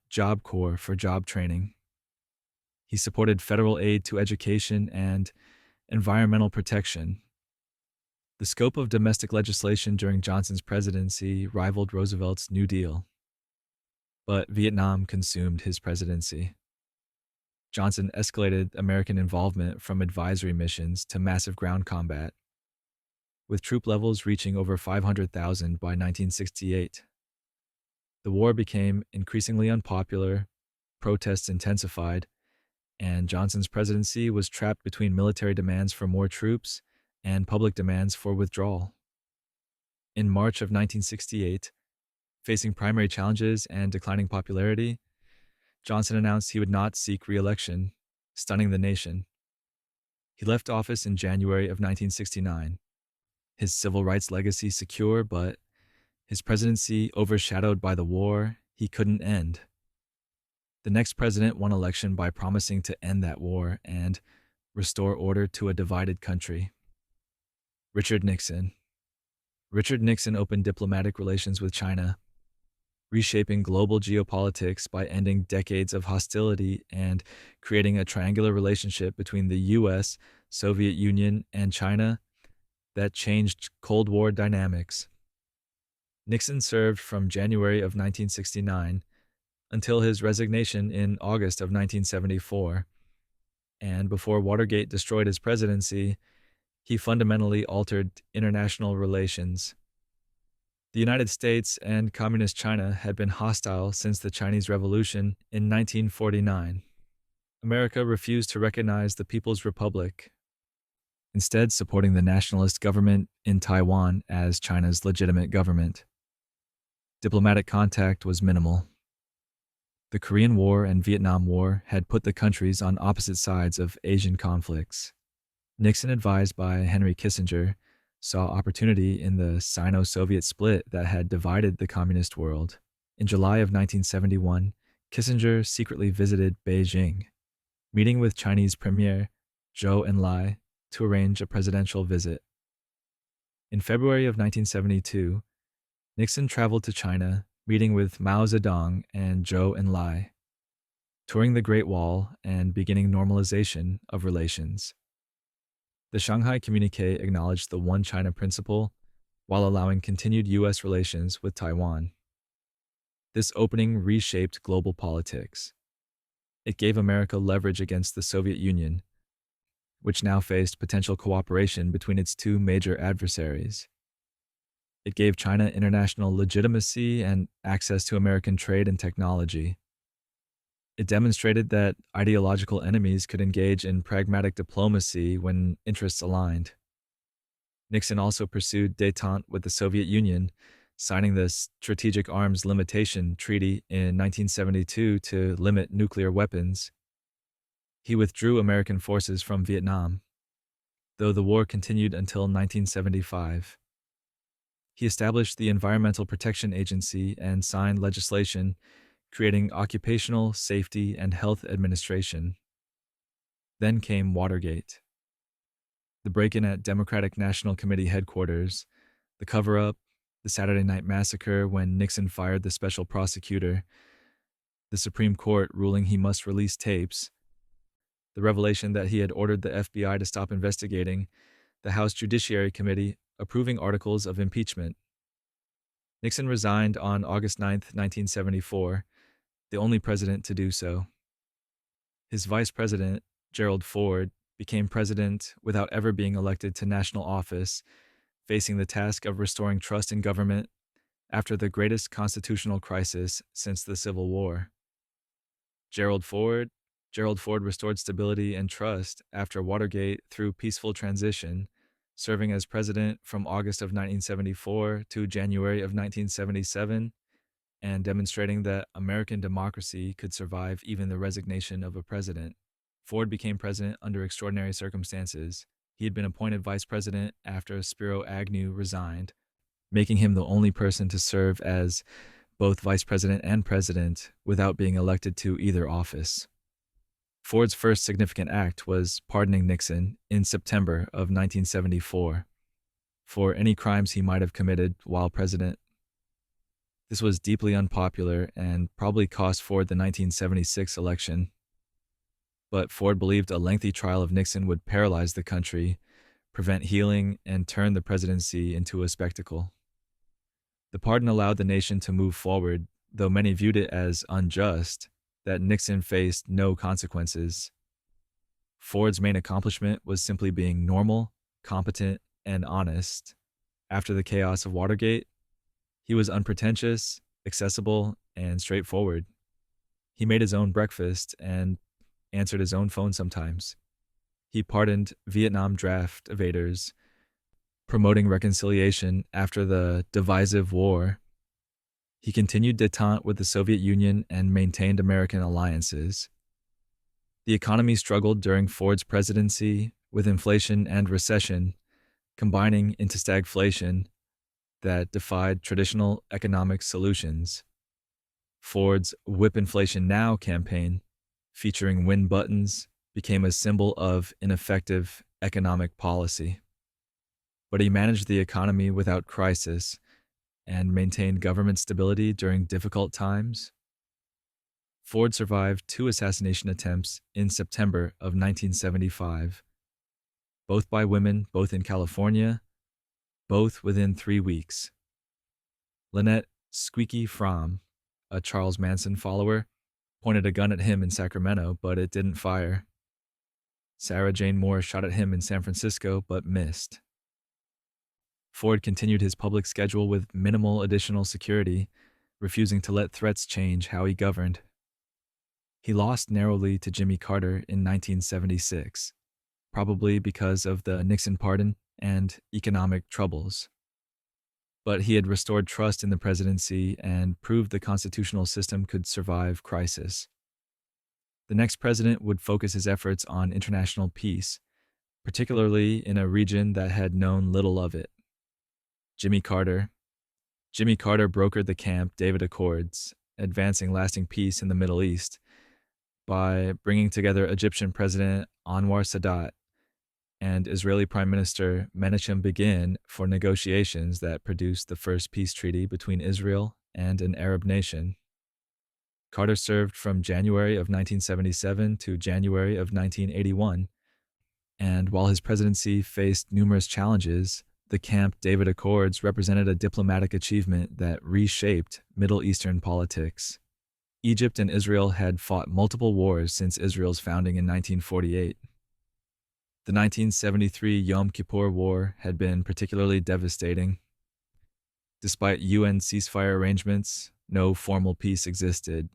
Job Corps for job training. He supported federal aid to education and environmental protection. The scope of domestic legislation during Johnson's presidency rivaled Roosevelt's New Deal, but Vietnam consumed his presidency. Johnson escalated American involvement from advisory missions to massive ground combat, with troop levels reaching over 500,000 by 1968. The war became increasingly unpopular, protests intensified, and Johnson's presidency was trapped between military demands for more troops and public demands for withdrawal. In March of 1968, facing primary challenges and declining popularity, Johnson announced he would not seek re-election, stunning the nation. He left office in January of 1969, his civil rights legacy secure, but his presidency overshadowed by the war he couldn't end. The next president won election by promising to end that war and restore order to a divided country. Richard Nixon. Richard Nixon opened diplomatic relations with China, reshaping global geopolitics by ending decades of hostility and creating a triangular relationship between the U.S., Soviet Union, and China that changed Cold War dynamics. Nixon served from January of 1969 until his resignation in August of 1974, and before Watergate destroyed his presidency, he fundamentally altered international relations. The United States and Communist China had been hostile since the Chinese Revolution in 1949. America refused to recognize the People's Republic, instead supporting the nationalist government in Taiwan as China's legitimate government. Diplomatic contact was minimal. The Korean War and Vietnam War had put the countries on opposite sides of Asian conflicts. Nixon, advised by Henry Kissinger, saw opportunity in the Sino-Soviet split that had divided the communist world. In July of 1971, Kissinger secretly visited Beijing, meeting with Chinese Premier Zhou Enlai to arrange a presidential visit. In February of 1972, Nixon traveled to China, meeting with Mao Zedong and Zhou Enlai, touring the Great Wall and beginning normalization of relations. The Shanghai Communique acknowledged the One China principle while allowing continued U.S. relations with Taiwan. This opening reshaped global politics. It gave America leverage against the Soviet Union, which now faced potential cooperation between its two major adversaries. It gave China international legitimacy and access to American trade and technology. It demonstrated that ideological enemies could engage in pragmatic diplomacy when interests aligned. Nixon also pursued détente with the Soviet Union, signing the Strategic Arms Limitation Treaty in 1972 to limit nuclear weapons. He withdrew American forces from Vietnam, though the war continued until 1975. He established the Environmental Protection Agency and signed legislation creating Occupational Safety and Health Administration. Then came Watergate. The break-in at Democratic National Committee headquarters, the cover-up, the Saturday Night Massacre when Nixon fired the special prosecutor, the Supreme Court ruling he must release tapes, the revelation that he had ordered the FBI to stop investigating, the House Judiciary Committee approving articles of impeachment. Nixon resigned on August 9, 1974, the only president to do so. His vice president, Gerald Ford, became president without ever being elected to national office, facing the task of restoring trust in government after the greatest constitutional crisis since the Civil War. Gerald Ford restored stability and trust after Watergate through peaceful transition, serving as president from August of 1974 to January of 1977, and demonstrating that American democracy could survive even the resignation of a president. Ford became president under extraordinary circumstances. He had been appointed vice president after Spiro Agnew resigned, making him the only person to serve as both vice president and president, without being elected to either office. Ford's first significant act was pardoning Nixon in September of 1974 for any crimes he might have committed while president. This was deeply unpopular and probably cost Ford the 1976 election. But Ford believed a lengthy trial of Nixon would paralyze the country, prevent healing, and turn the presidency into a spectacle. The pardon allowed the nation to move forward, though many viewed it as unjust that Nixon faced no consequences. Ford's main accomplishment was simply being normal, competent, and honest. After the chaos of Watergate, he was unpretentious, accessible, and straightforward. He made his own breakfast and answered his own phone sometimes. He pardoned Vietnam draft evaders, promoting reconciliation after the divisive war. He continued détente with the Soviet Union and maintained American alliances. The economy struggled during Ford's presidency with inflation and recession, combining into stagflation that defied traditional economic solutions. Ford's Whip Inflation Now campaign, featuring win buttons, became a symbol of ineffective economic policy. But he managed the economy without crisis and maintained government stability during difficult times. Ford survived 2 assassination attempts in September of 1975, both by women, both in California, both within 3 weeks. Lynette Squeaky Fromm, a Charles Manson follower, pointed a gun at him in Sacramento, but it didn't fire. Sarah Jane Moore shot at him in San Francisco, but missed. Ford continued his public schedule with minimal additional security, refusing to let threats change how he governed. He lost narrowly to Jimmy Carter in 1976, probably because of the Nixon pardon and economic troubles. But he had restored trust in the presidency and proved the constitutional system could survive crisis. The next president would focus his efforts on international peace, particularly in a region that had known little of it. Jimmy Carter. Jimmy Carter brokered the Camp David Accords, advancing lasting peace in the Middle East by bringing together Egyptian President Anwar Sadat and Israeli Prime Minister Menachem Begin for negotiations that produced the first peace treaty between Israel and an Arab nation. Carter served from January of 1977 to January of 1981, and while his presidency faced numerous challenges, the Camp David Accords represented a diplomatic achievement that reshaped Middle Eastern politics. Egypt and Israel had fought multiple wars since Israel's founding in 1948. The 1973 Yom Kippur War had been particularly devastating. Despite UN ceasefire arrangements, no formal peace existed,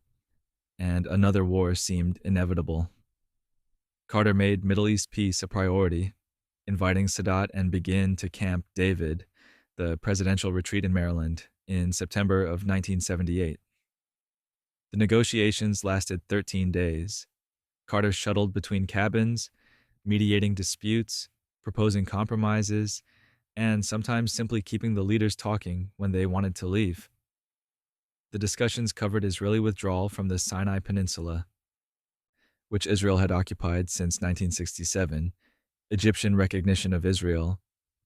and another war seemed inevitable. Carter made Middle East peace a priority, inviting Sadat and Begin to Camp David, the presidential retreat in Maryland, in September of 1978. The negotiations lasted 13 days. Carter shuttled between cabins, mediating disputes, proposing compromises, and sometimes simply keeping the leaders talking when they wanted to leave. The discussions covered Israeli withdrawal from the Sinai Peninsula, which Israel had occupied since 1967, Egyptian recognition of Israel,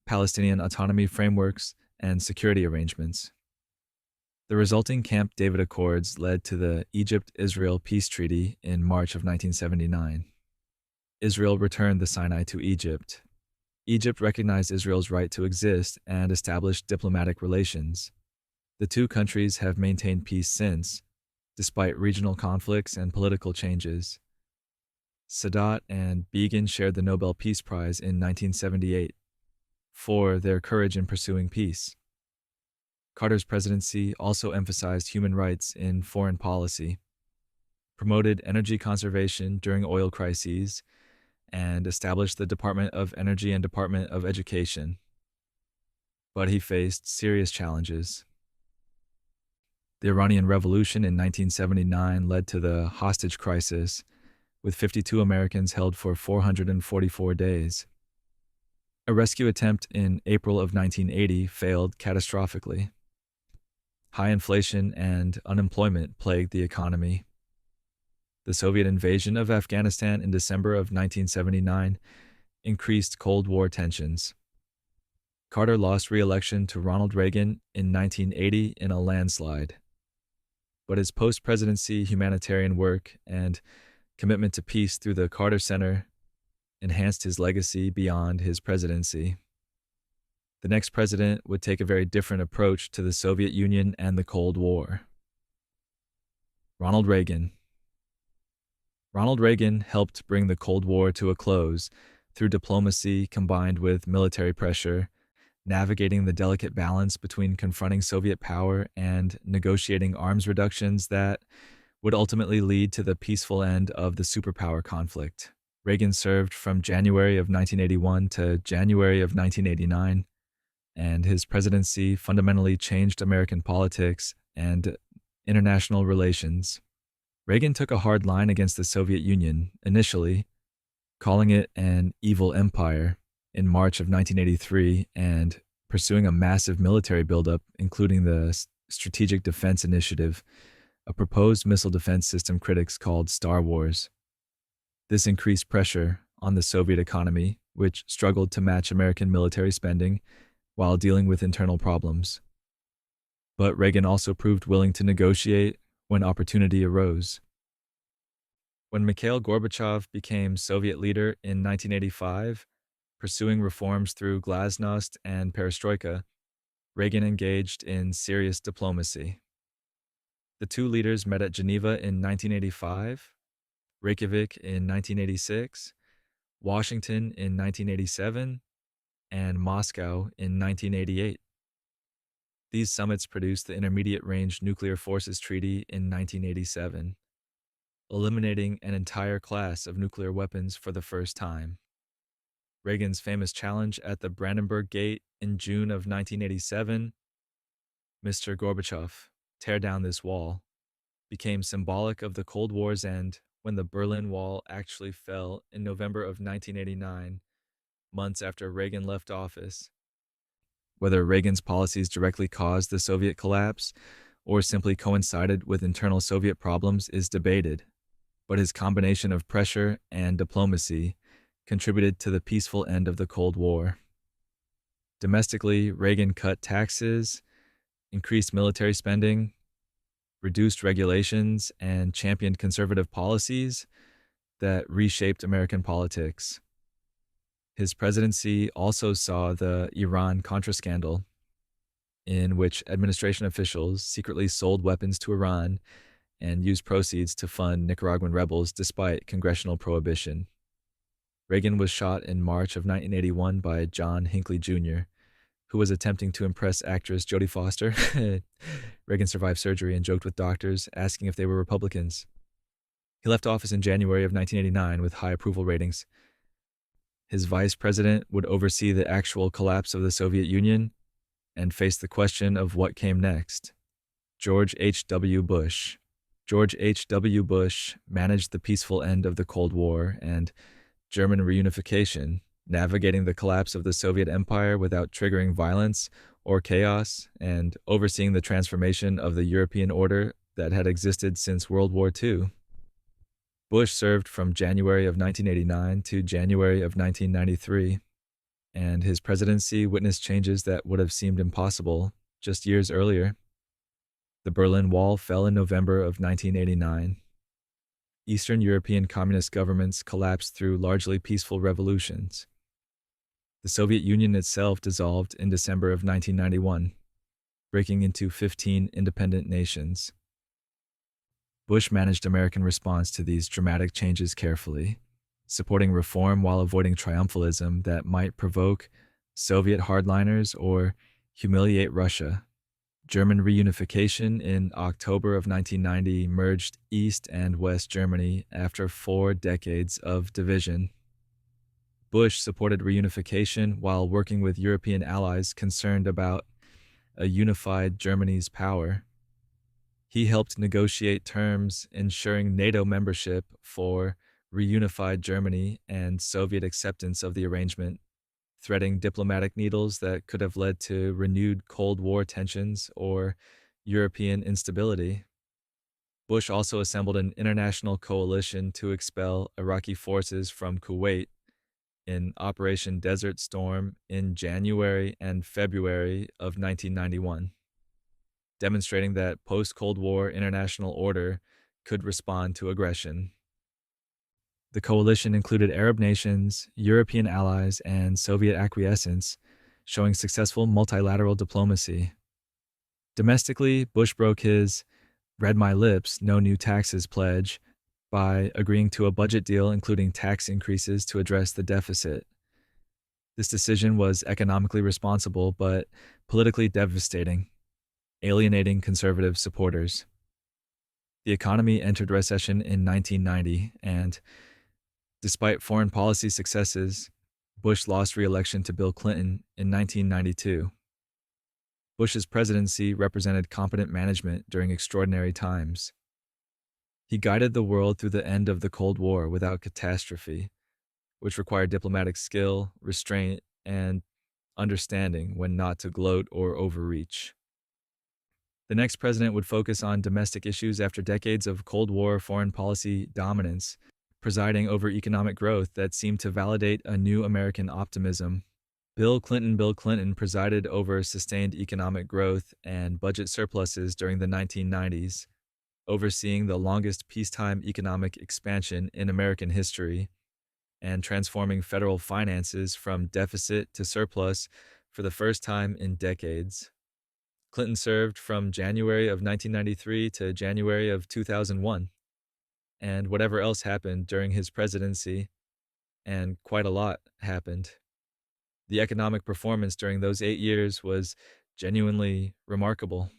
Palestinian autonomy frameworks, and security arrangements. The resulting Camp David Accords led to the Egypt-Israel Peace Treaty in March of 1979. Israel returned the Sinai to Egypt. Egypt recognized Israel's right to exist and established diplomatic relations. The two countries have maintained peace since, despite regional conflicts and political changes. Sadat and Begin shared the Nobel Peace Prize in 1978 for their courage in pursuing peace. Carter's presidency also emphasized human rights in foreign policy, promoted energy conservation during oil crises, and established the Department of Energy and Department of Education. But he faced serious challenges. The Iranian Revolution in 1979 led to the hostage crisis, with 52 Americans held for 444 days. A rescue attempt in April of 1980 failed catastrophically. High inflation and unemployment plagued the economy. The Soviet invasion of Afghanistan in December of 1979 increased Cold War tensions. Carter lost re-election to Ronald Reagan in 1980 in a landslide. But his post-presidency humanitarian work and commitment to peace through the Carter Center enhanced his legacy beyond his presidency. The next president would take a very different approach to the Soviet Union and the Cold War. Ronald Reagan. Ronald Reagan helped bring the Cold War to a close through diplomacy combined with military pressure, navigating the delicate balance between confronting Soviet power and negotiating arms reductions that would ultimately lead to the peaceful end of the superpower conflict. Reagan served from January of 1981 to January of 1989, and his presidency fundamentally changed American politics and international relations. Reagan took a hard line against the Soviet Union initially, calling it an evil empire in March of 1983 and pursuing a massive military buildup, including the Strategic Defense Initiative, a proposed missile defense system critics called Star Wars. This increased pressure on the Soviet economy, which struggled to match American military spending while dealing with internal problems. But Reagan also proved willing to negotiate when opportunity arose. When Mikhail Gorbachev became Soviet leader in 1985, pursuing reforms through glasnost and perestroika, Reagan engaged in serious diplomacy. The two leaders met at Geneva in 1985, Reykjavik in 1986, Washington in 1987, and Moscow in 1988. These summits produced the Intermediate Range Nuclear Forces Treaty in 1987, eliminating an entire class of nuclear weapons for the first time. Reagan's famous challenge at the Brandenburg Gate in June of 1987, "Mr. Gorbachev, tear down this wall," became symbolic of the Cold War's end when the Berlin Wall actually fell in November of 1989, months after Reagan left office. Whether Reagan's policies directly caused the Soviet collapse or simply coincided with internal Soviet problems is debated, but his combination of pressure and diplomacy contributed to the peaceful end of the Cold War. Domestically, Reagan cut taxes, increased military spending, reduced regulations, and championed conservative policies that reshaped American politics. His presidency also saw the Iran-Contra scandal, in which administration officials secretly sold weapons to Iran and used proceeds to fund Nicaraguan rebels despite congressional prohibition. Reagan was shot in March of 1981 by John Hinckley Jr., who was attempting to impress actress Jodie Foster. Reagan survived surgery and joked with doctors, asking if they were Republicans. He left office in January of 1989 with high approval ratings. His vice president would oversee the actual collapse of the Soviet Union and face the question of what came next. George H.W. Bush. George H.W. Bush managed the peaceful end of the Cold War and German reunification, navigating the collapse of the Soviet Empire without triggering violence or chaos, and overseeing the transformation of the European order that had existed since World War II. Bush served from January of 1989 to January of 1993, and his presidency witnessed changes that would have seemed impossible just years earlier. The Berlin Wall fell in November of 1989. Eastern European communist governments collapsed through largely peaceful revolutions. The Soviet Union itself dissolved in December of 1991, breaking into 15 independent nations. Bush managed American response to these dramatic changes carefully, supporting reform while avoiding triumphalism that might provoke Soviet hardliners or humiliate Russia. German reunification in October of 1990 merged East and West Germany after 4 decades of division. Bush supported reunification while working with European allies concerned about a unified Germany's power. He helped negotiate terms ensuring NATO membership for reunified Germany and Soviet acceptance of the arrangement, threading diplomatic needles that could have led to renewed Cold War tensions or European instability. Bush also assembled an international coalition to expel Iraqi forces from Kuwait in Operation Desert Storm in January and February of 1991, demonstrating that post-Cold War international order could respond to aggression. The coalition included Arab nations, European allies, and Soviet acquiescence, showing successful multilateral diplomacy. Domestically, Bush broke his "read my lips, no new taxes" pledge by agreeing to a budget deal including tax increases to address the deficit. This decision was economically responsible but politically devastating, alienating conservative supporters. The economy entered recession in 1990, and despite foreign policy successes, Bush lost re-election to Bill Clinton in 1992. Bush's presidency represented competent management during extraordinary times. He guided the world through the end of the Cold War without catastrophe, which required diplomatic skill, restraint, and understanding when not to gloat or overreach. The next president would focus on domestic issues after decades of Cold War foreign policy dominance, presiding over economic growth that seemed to validate a new American optimism. Bill Clinton presided over sustained economic growth and budget surpluses during the 1990s, overseeing the longest peacetime economic expansion in American history, and transforming federal finances from deficit to surplus for the first time in decades. Clinton served from January of 1993 to January of 2001, and whatever else happened during his presidency, and quite a lot happened. The economic performance during those 8 years was genuinely remarkable.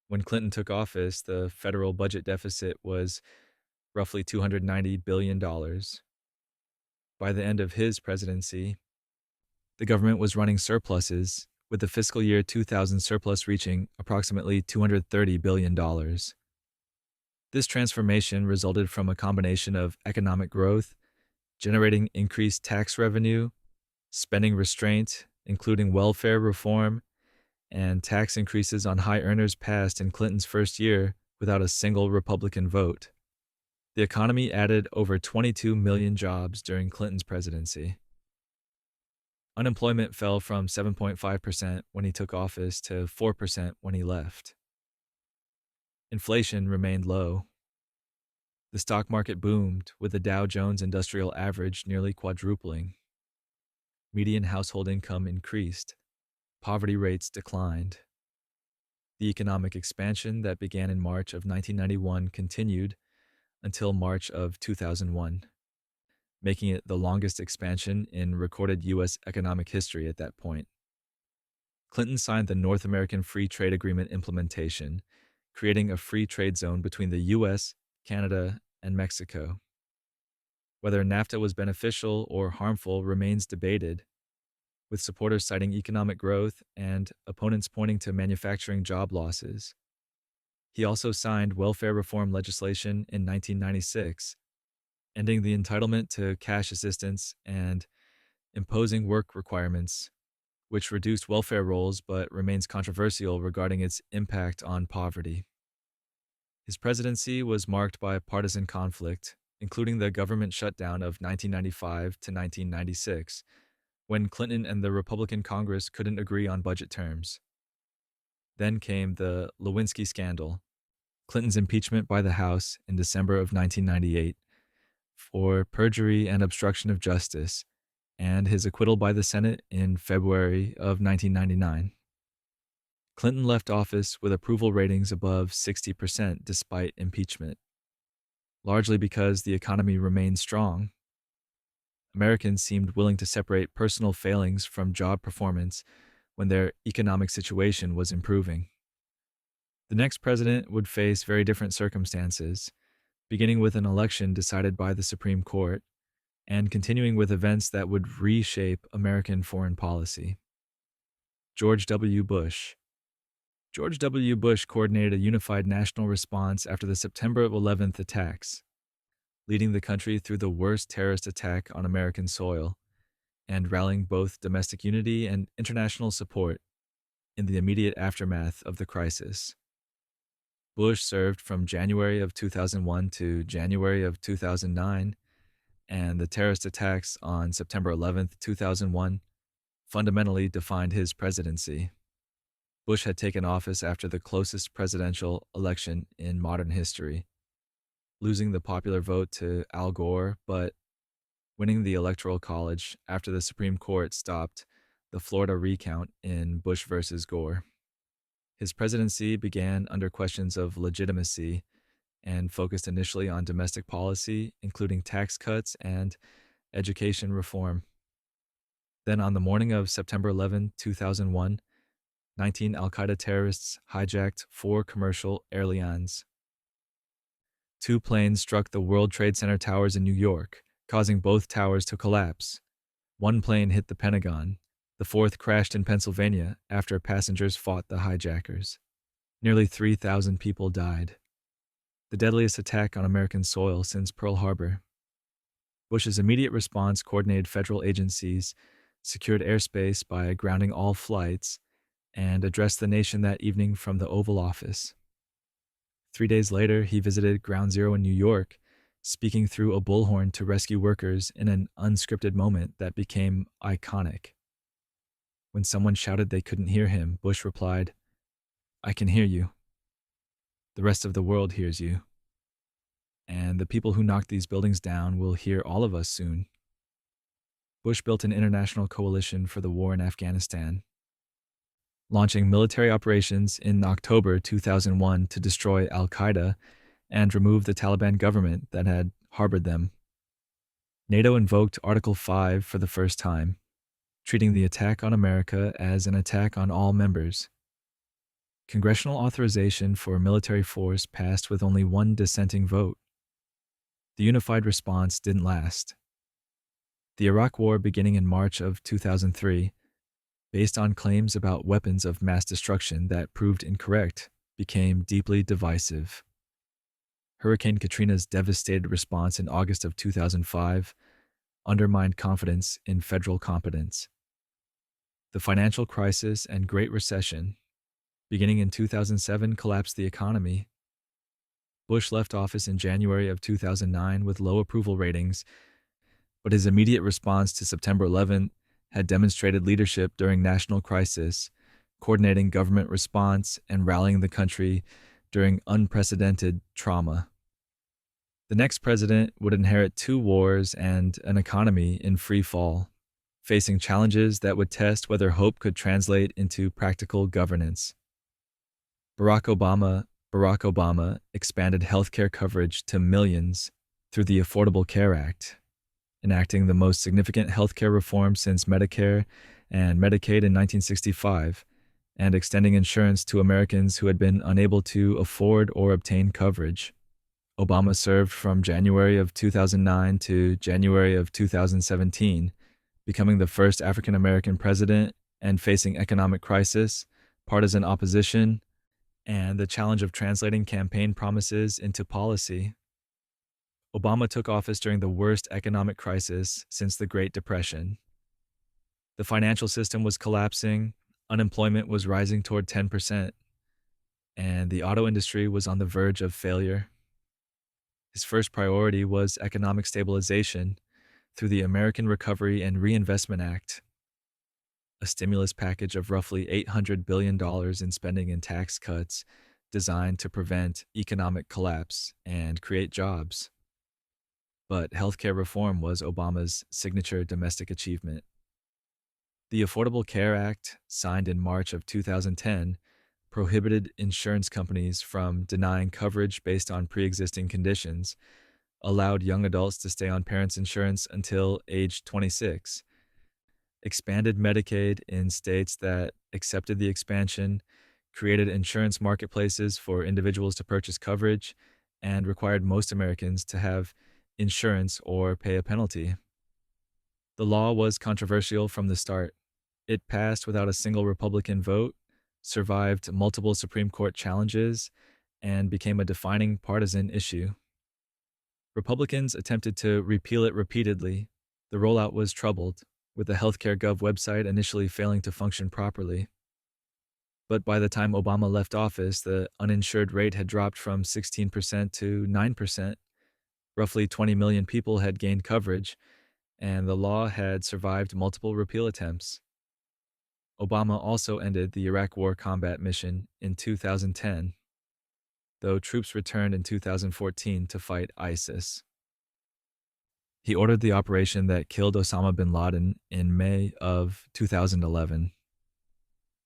When Clinton took office, the federal budget deficit was roughly $290 billion. By the end of his presidency, the government was running surpluses, with the fiscal year 2000 surplus reaching approximately $230 billion. This transformation resulted from a combination of economic growth, generating increased tax revenue, spending restraint, including welfare reform, and tax increases on high earners passed in Clinton's first year without a single Republican vote. The economy added over 22 million jobs during Clinton's presidency. Unemployment fell from 7.5% when he took office to 4% when he left. Inflation remained low. The stock market boomed, with the Dow Jones Industrial Average nearly quadrupling. Median household income increased. Poverty rates declined. The economic expansion that began in March of 1991 continued until March of 2001, making it the longest expansion in recorded U.S. economic history at that point. Clinton signed the North American Free Trade Agreement implementation, creating a free trade zone between the U.S., Canada, and Mexico. Whether NAFTA was beneficial or harmful remains debated, with supporters citing economic growth and opponents pointing to manufacturing job losses. He also signed welfare reform legislation in 1996, ending the entitlement to cash assistance and imposing work requirements, which reduced welfare rolls but remains controversial regarding its impact on poverty. His presidency was marked by partisan conflict, including the government shutdown of 1995 to 1996, when Clinton and the Republican Congress couldn't agree on budget terms. Then came the Lewinsky scandal, Clinton's impeachment by the House in December of 1998 for perjury and obstruction of justice, and his acquittal by the Senate in February of 1999. Clinton left office with approval ratings above 60% despite impeachment, largely because the economy remained strong. Americans seemed willing to separate personal failings from job performance when their economic situation was improving. The next president would face very different circumstances, beginning with an election decided by the Supreme Court and continuing with events that would reshape American foreign policy. George W. Bush. George W. Bush coordinated a unified national response after the September 11th attacks, leading the country through the worst terrorist attack on American soil and rallying both domestic unity and international support in the immediate aftermath of the crisis. Bush served from January of 2001 to January of 2009, and the terrorist attacks on September 11th, 2001 fundamentally defined his presidency. Bush had taken office after the closest presidential election in modern history, losing the popular vote to Al Gore, but winning the Electoral College after the Supreme Court stopped the Florida recount in Bush versus Gore. His presidency began under questions of legitimacy and focused initially on domestic policy, including tax cuts and education reform. Then, on the morning of September 11, 2001, 19 al-Qaeda terrorists hijacked 4 commercial airlines. 2 planes struck the World Trade Center towers in New York, causing both towers to collapse. 1 plane hit the Pentagon. The 4th crashed in Pennsylvania after passengers fought the hijackers. Nearly 3,000 people died. The deadliest attack on American soil since Pearl Harbor. Bush's immediate response coordinated federal agencies, secured airspace by grounding all flights, and addressed the nation that evening from the Oval Office. 3 days later, he visited Ground Zero in New York, speaking through a bullhorn to rescue workers in an unscripted moment that became iconic. When someone shouted they couldn't hear him, Bush replied, "I can hear you. The rest of the world hears you. And the people who knocked these buildings down will hear all of us soon." Bush built an international coalition for the war in Afghanistan, launching military operations in October 2001 to destroy al-Qaeda and remove the Taliban government that had harbored them. NATO invoked Article 5 for the first time, treating the attack on America as an attack on all members. Congressional authorization for military force passed with only 1 dissenting vote. The unified response didn't last. The Iraq War, beginning in March of 2003, based on claims about weapons of mass destruction that proved incorrect, became deeply divisive. Hurricane Katrina's devastated response in August of 2005 undermined confidence in federal competence. The financial crisis and Great Recession, beginning in 2007, collapsed the economy. Bush left office in January of 2009 with low approval ratings, but his immediate response to September 11th had demonstrated leadership during national crisis, coordinating government response and rallying the country during unprecedented trauma. The next president would inherit 2 wars and an economy in free fall, facing challenges that would test whether hope could translate into practical governance. Barack Obama expanded healthcare coverage to millions through the Affordable Care Act, enacting the most significant healthcare reform since Medicare and Medicaid in 1965, and extending insurance to Americans who had been unable to afford or obtain coverage. Obama served from January of 2009 to January of 2017, becoming the first African American president and facing economic crisis, partisan opposition, and the challenge of translating campaign promises into policy. Obama took office during the worst economic crisis since the Great Depression. The financial system was collapsing, unemployment was rising toward 10%, and the auto industry was on the verge of failure. His first priority was economic stabilization through the American Recovery and Reinvestment Act, a stimulus package of roughly $800 billion in spending and tax cuts designed to prevent economic collapse and create jobs. But healthcare reform was Obama's signature domestic achievement. The Affordable Care Act, signed in March of 2010, prohibited insurance companies from denying coverage based on pre-existing conditions, allowed young adults to stay on parents' insurance until age 26, expanded Medicaid in states that accepted the expansion, created insurance marketplaces for individuals to purchase coverage, and required most Americans to have insurance or pay a penalty. The law was controversial from the start. It passed without a single Republican vote, survived multiple Supreme Court challenges, and became a defining partisan issue. Republicans attempted to repeal it repeatedly. The rollout was troubled, with the Healthcare Gov website initially failing to function properly. But by the time Obama left office, the uninsured rate had dropped from 16% to 9%. Roughly 20 million people had gained coverage, and the law had survived multiple repeal attempts. Obama also ended the Iraq War combat mission in 2010, though troops returned in 2014 to fight ISIS. He ordered the operation that killed Osama bin Laden in May of 2011.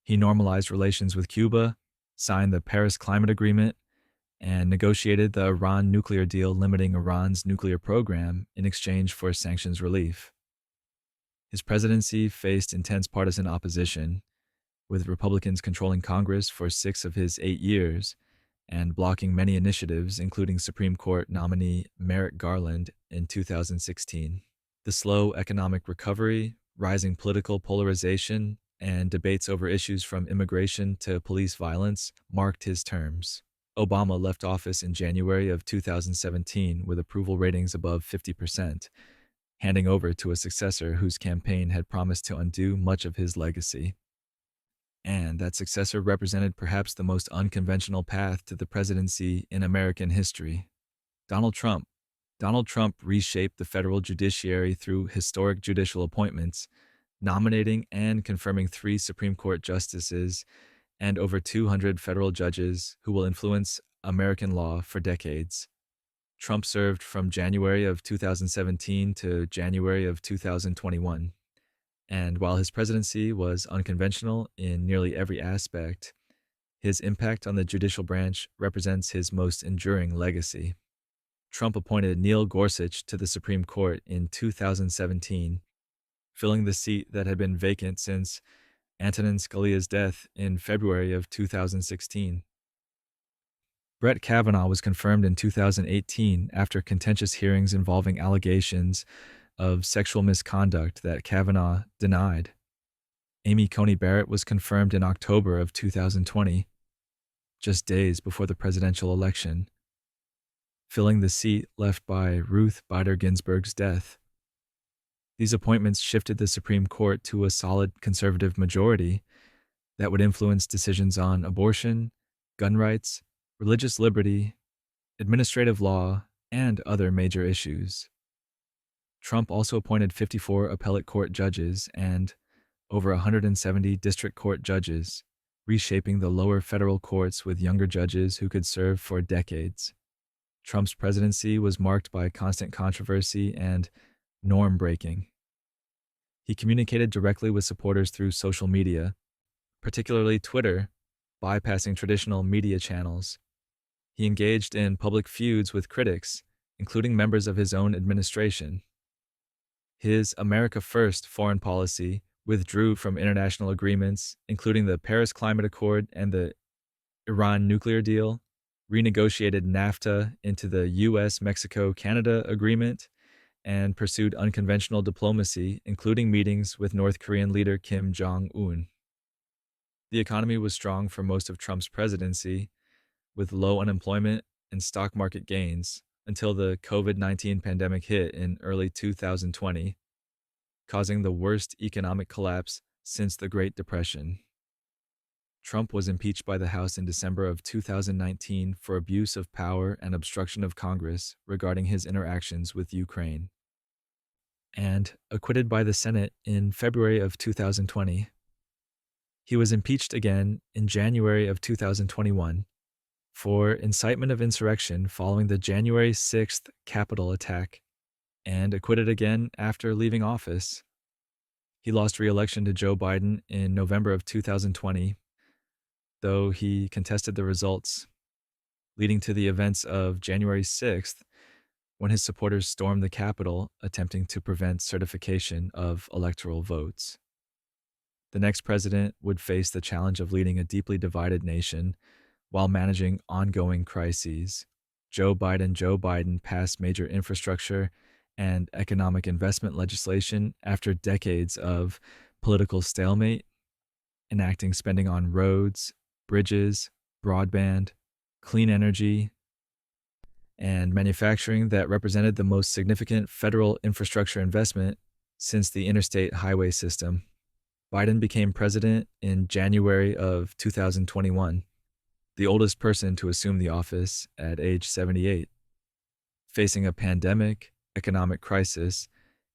He normalized relations with Cuba, signed the Paris Climate Agreement, and negotiated the Iran nuclear deal limiting Iran's nuclear program in exchange for sanctions relief. His presidency faced intense partisan opposition, with Republicans controlling Congress for 6 of his 8 years and blocking many initiatives, including Supreme Court nominee Merrick Garland in 2016. The slow economic recovery, rising political polarization, and debates over issues from immigration to police violence marked his terms. Obama left office in January of 2017 with approval ratings above 50%, handing over to a successor whose campaign had promised to undo much of his legacy. And that successor represented perhaps the most unconventional path to the presidency in American history. Donald Trump. Donald Trump reshaped the federal judiciary through historic judicial appointments, nominating and confirming 3 Supreme Court justices and over 200 federal judges who will influence American law for decades. Trump served from January of 2017 to January of 2021. And while his presidency was unconventional in nearly every aspect, his impact on the judicial branch represents his most enduring legacy. Trump appointed Neil Gorsuch to the Supreme Court in 2017, filling the seat that had been vacant since Antonin Scalia's death in February of 2016. Brett Kavanaugh was confirmed in 2018 after contentious hearings involving allegations of sexual misconduct that Kavanaugh denied. Amy Coney Barrett was confirmed in October of 2020, just days before the presidential election, filling the seat left by Ruth Bader Ginsburg's death. These appointments shifted the Supreme Court to a solid conservative majority that would influence decisions on abortion, gun rights, religious liberty, administrative law, and other major issues. Trump also appointed 54 appellate court judges and over 170 district court judges, reshaping the lower federal courts with younger judges who could serve for decades. Trump's presidency was marked by constant controversy and norm breaking. He communicated directly with supporters through social media, particularly Twitter, bypassing traditional media channels. He engaged in public feuds with critics, including members of his own administration. His America First foreign policy withdrew from international agreements, including the Paris Climate Accord and the Iran nuclear deal, renegotiated NAFTA into the U.S.-Mexico-Canada agreement, and pursued unconventional diplomacy, including meetings with North Korean leader Kim Jong-un. The economy was strong for most of Trump's presidency, with low unemployment and stock market gains, until the COVID-19 pandemic hit in early 2020, causing the worst economic collapse since the Great Depression. Trump was impeached by the House in December of 2019 for abuse of power and obstruction of Congress regarding his interactions with Ukraine, and acquitted by the Senate in February of 2020. He was impeached again in January of 2021 for incitement of insurrection following the January 6th Capitol attack, and acquitted again after leaving office. He lost re-election to Joe Biden in November of 2020, though he contested the results, leading to the events of January 6th, when his supporters stormed the Capitol, attempting to prevent certification of electoral votes. The next president would face the challenge of leading a deeply divided nation while managing ongoing crises. Joe Biden passed major infrastructure and economic investment legislation after decades of political stalemate, enacting spending on roads, bridges, broadband, clean energy, and manufacturing that represented the most significant federal infrastructure investment since the interstate highway system. Biden became president in January of 2021, the oldest person to assume the office at age 78. Facing a pandemic, economic crisis,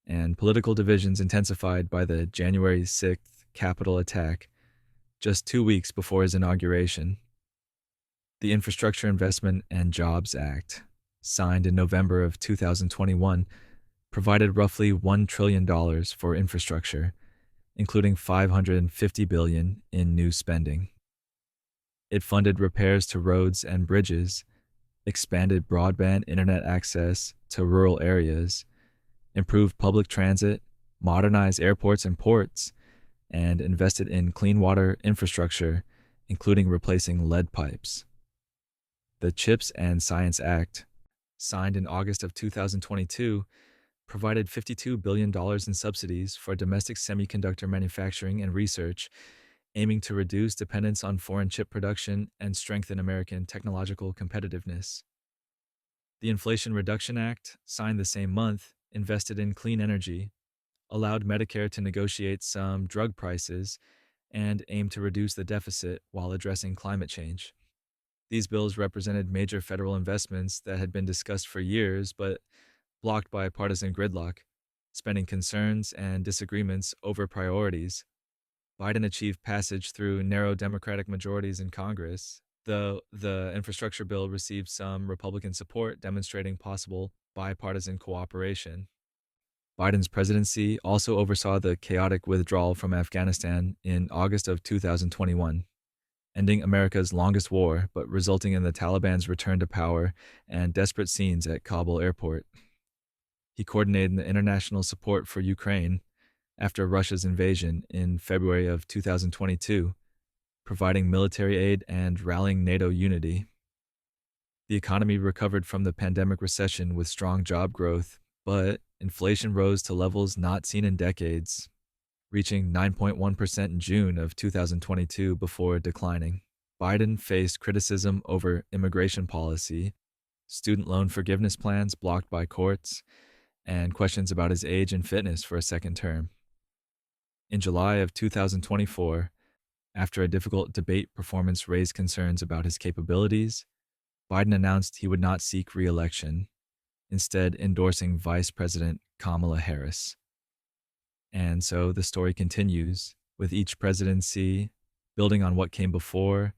and political divisions intensified by the January 6th Capitol attack just 2 weeks before his inauguration. The Infrastructure Investment and Jobs Act, signed in November of 2021, provided roughly $1 trillion for infrastructure, including $550 billion in new spending. It funded repairs to roads and bridges, expanded broadband internet access to rural areas, improved public transit, modernized airports and ports, and invested in clean water infrastructure, including replacing lead pipes. The CHIPS and Science Act, signed in August of 2022, provided $52 billion in subsidies for domestic semiconductor manufacturing and research, aiming to reduce dependence on foreign chip production and strengthen American technological competitiveness. The Inflation Reduction Act, signed the same month, invested in clean energy, allowed Medicare to negotiate some drug prices, and aimed to reduce the deficit while addressing climate change. These bills represented major federal investments that had been discussed for years but blocked by partisan gridlock, spending concerns and disagreements over priorities. Biden achieved passage through narrow Democratic majorities in Congress, though the infrastructure bill received some Republican support, demonstrating possible bipartisan cooperation. Biden's presidency also oversaw the chaotic withdrawal from Afghanistan in August of 2021, ending America's longest war but resulting in the Taliban's return to power and desperate scenes at Kabul airport. He coordinated the international support for Ukraine after Russia's invasion in February of 2022, providing military aid and rallying NATO unity. The economy recovered from the pandemic recession with strong job growth, but inflation rose to levels not seen in decades, reaching 9.1% in June of 2022 before declining. Biden faced criticism over immigration policy, student loan forgiveness plans blocked by courts, and questions about his age and fitness for a second term. In July of 2024, after a difficult debate performance raised concerns about his capabilities, Biden announced he would not seek re-election, instead endorsing Vice President Kamala Harris. And so the story continues, with each presidency building on what came before,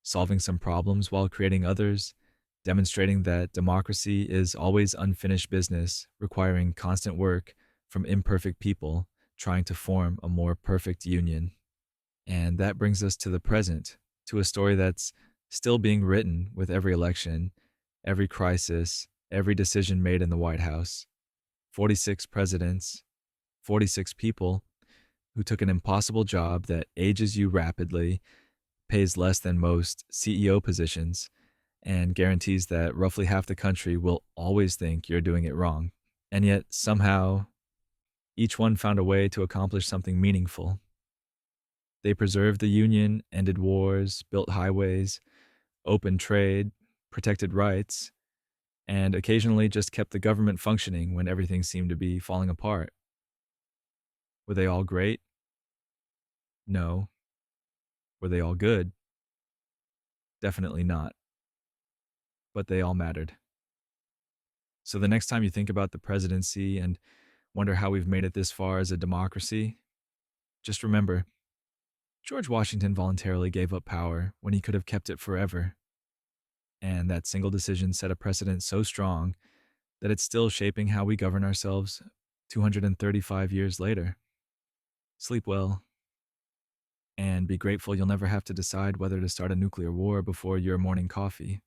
solving some problems while creating others, demonstrating that democracy is always unfinished business, requiring constant work from imperfect people trying to form a more perfect union. And that brings us to the present, to a story that's still being written with every election, every crisis, every decision made in the White House. 46 presidents, 46 people who took an impossible job that ages you rapidly, pays less than most CEO positions, and guarantees that roughly half the country will always think you're doing it wrong. And yet, somehow, each one found a way to accomplish something meaningful. They preserved the Union, ended wars, built highways, opened trade, protected rights, and occasionally just kept the government functioning when everything seemed to be falling apart. Were they all great? No. Were they all good? Definitely not. But they all mattered. So the next time you think about the presidency and wonder how we've made it this far as a democracy, just remember, George Washington voluntarily gave up power when he could have kept it forever. And that single decision set a precedent so strong that it's still shaping how we govern ourselves 235 years later. Sleep well, and be grateful you'll never have to decide whether to start a nuclear war before your morning coffee.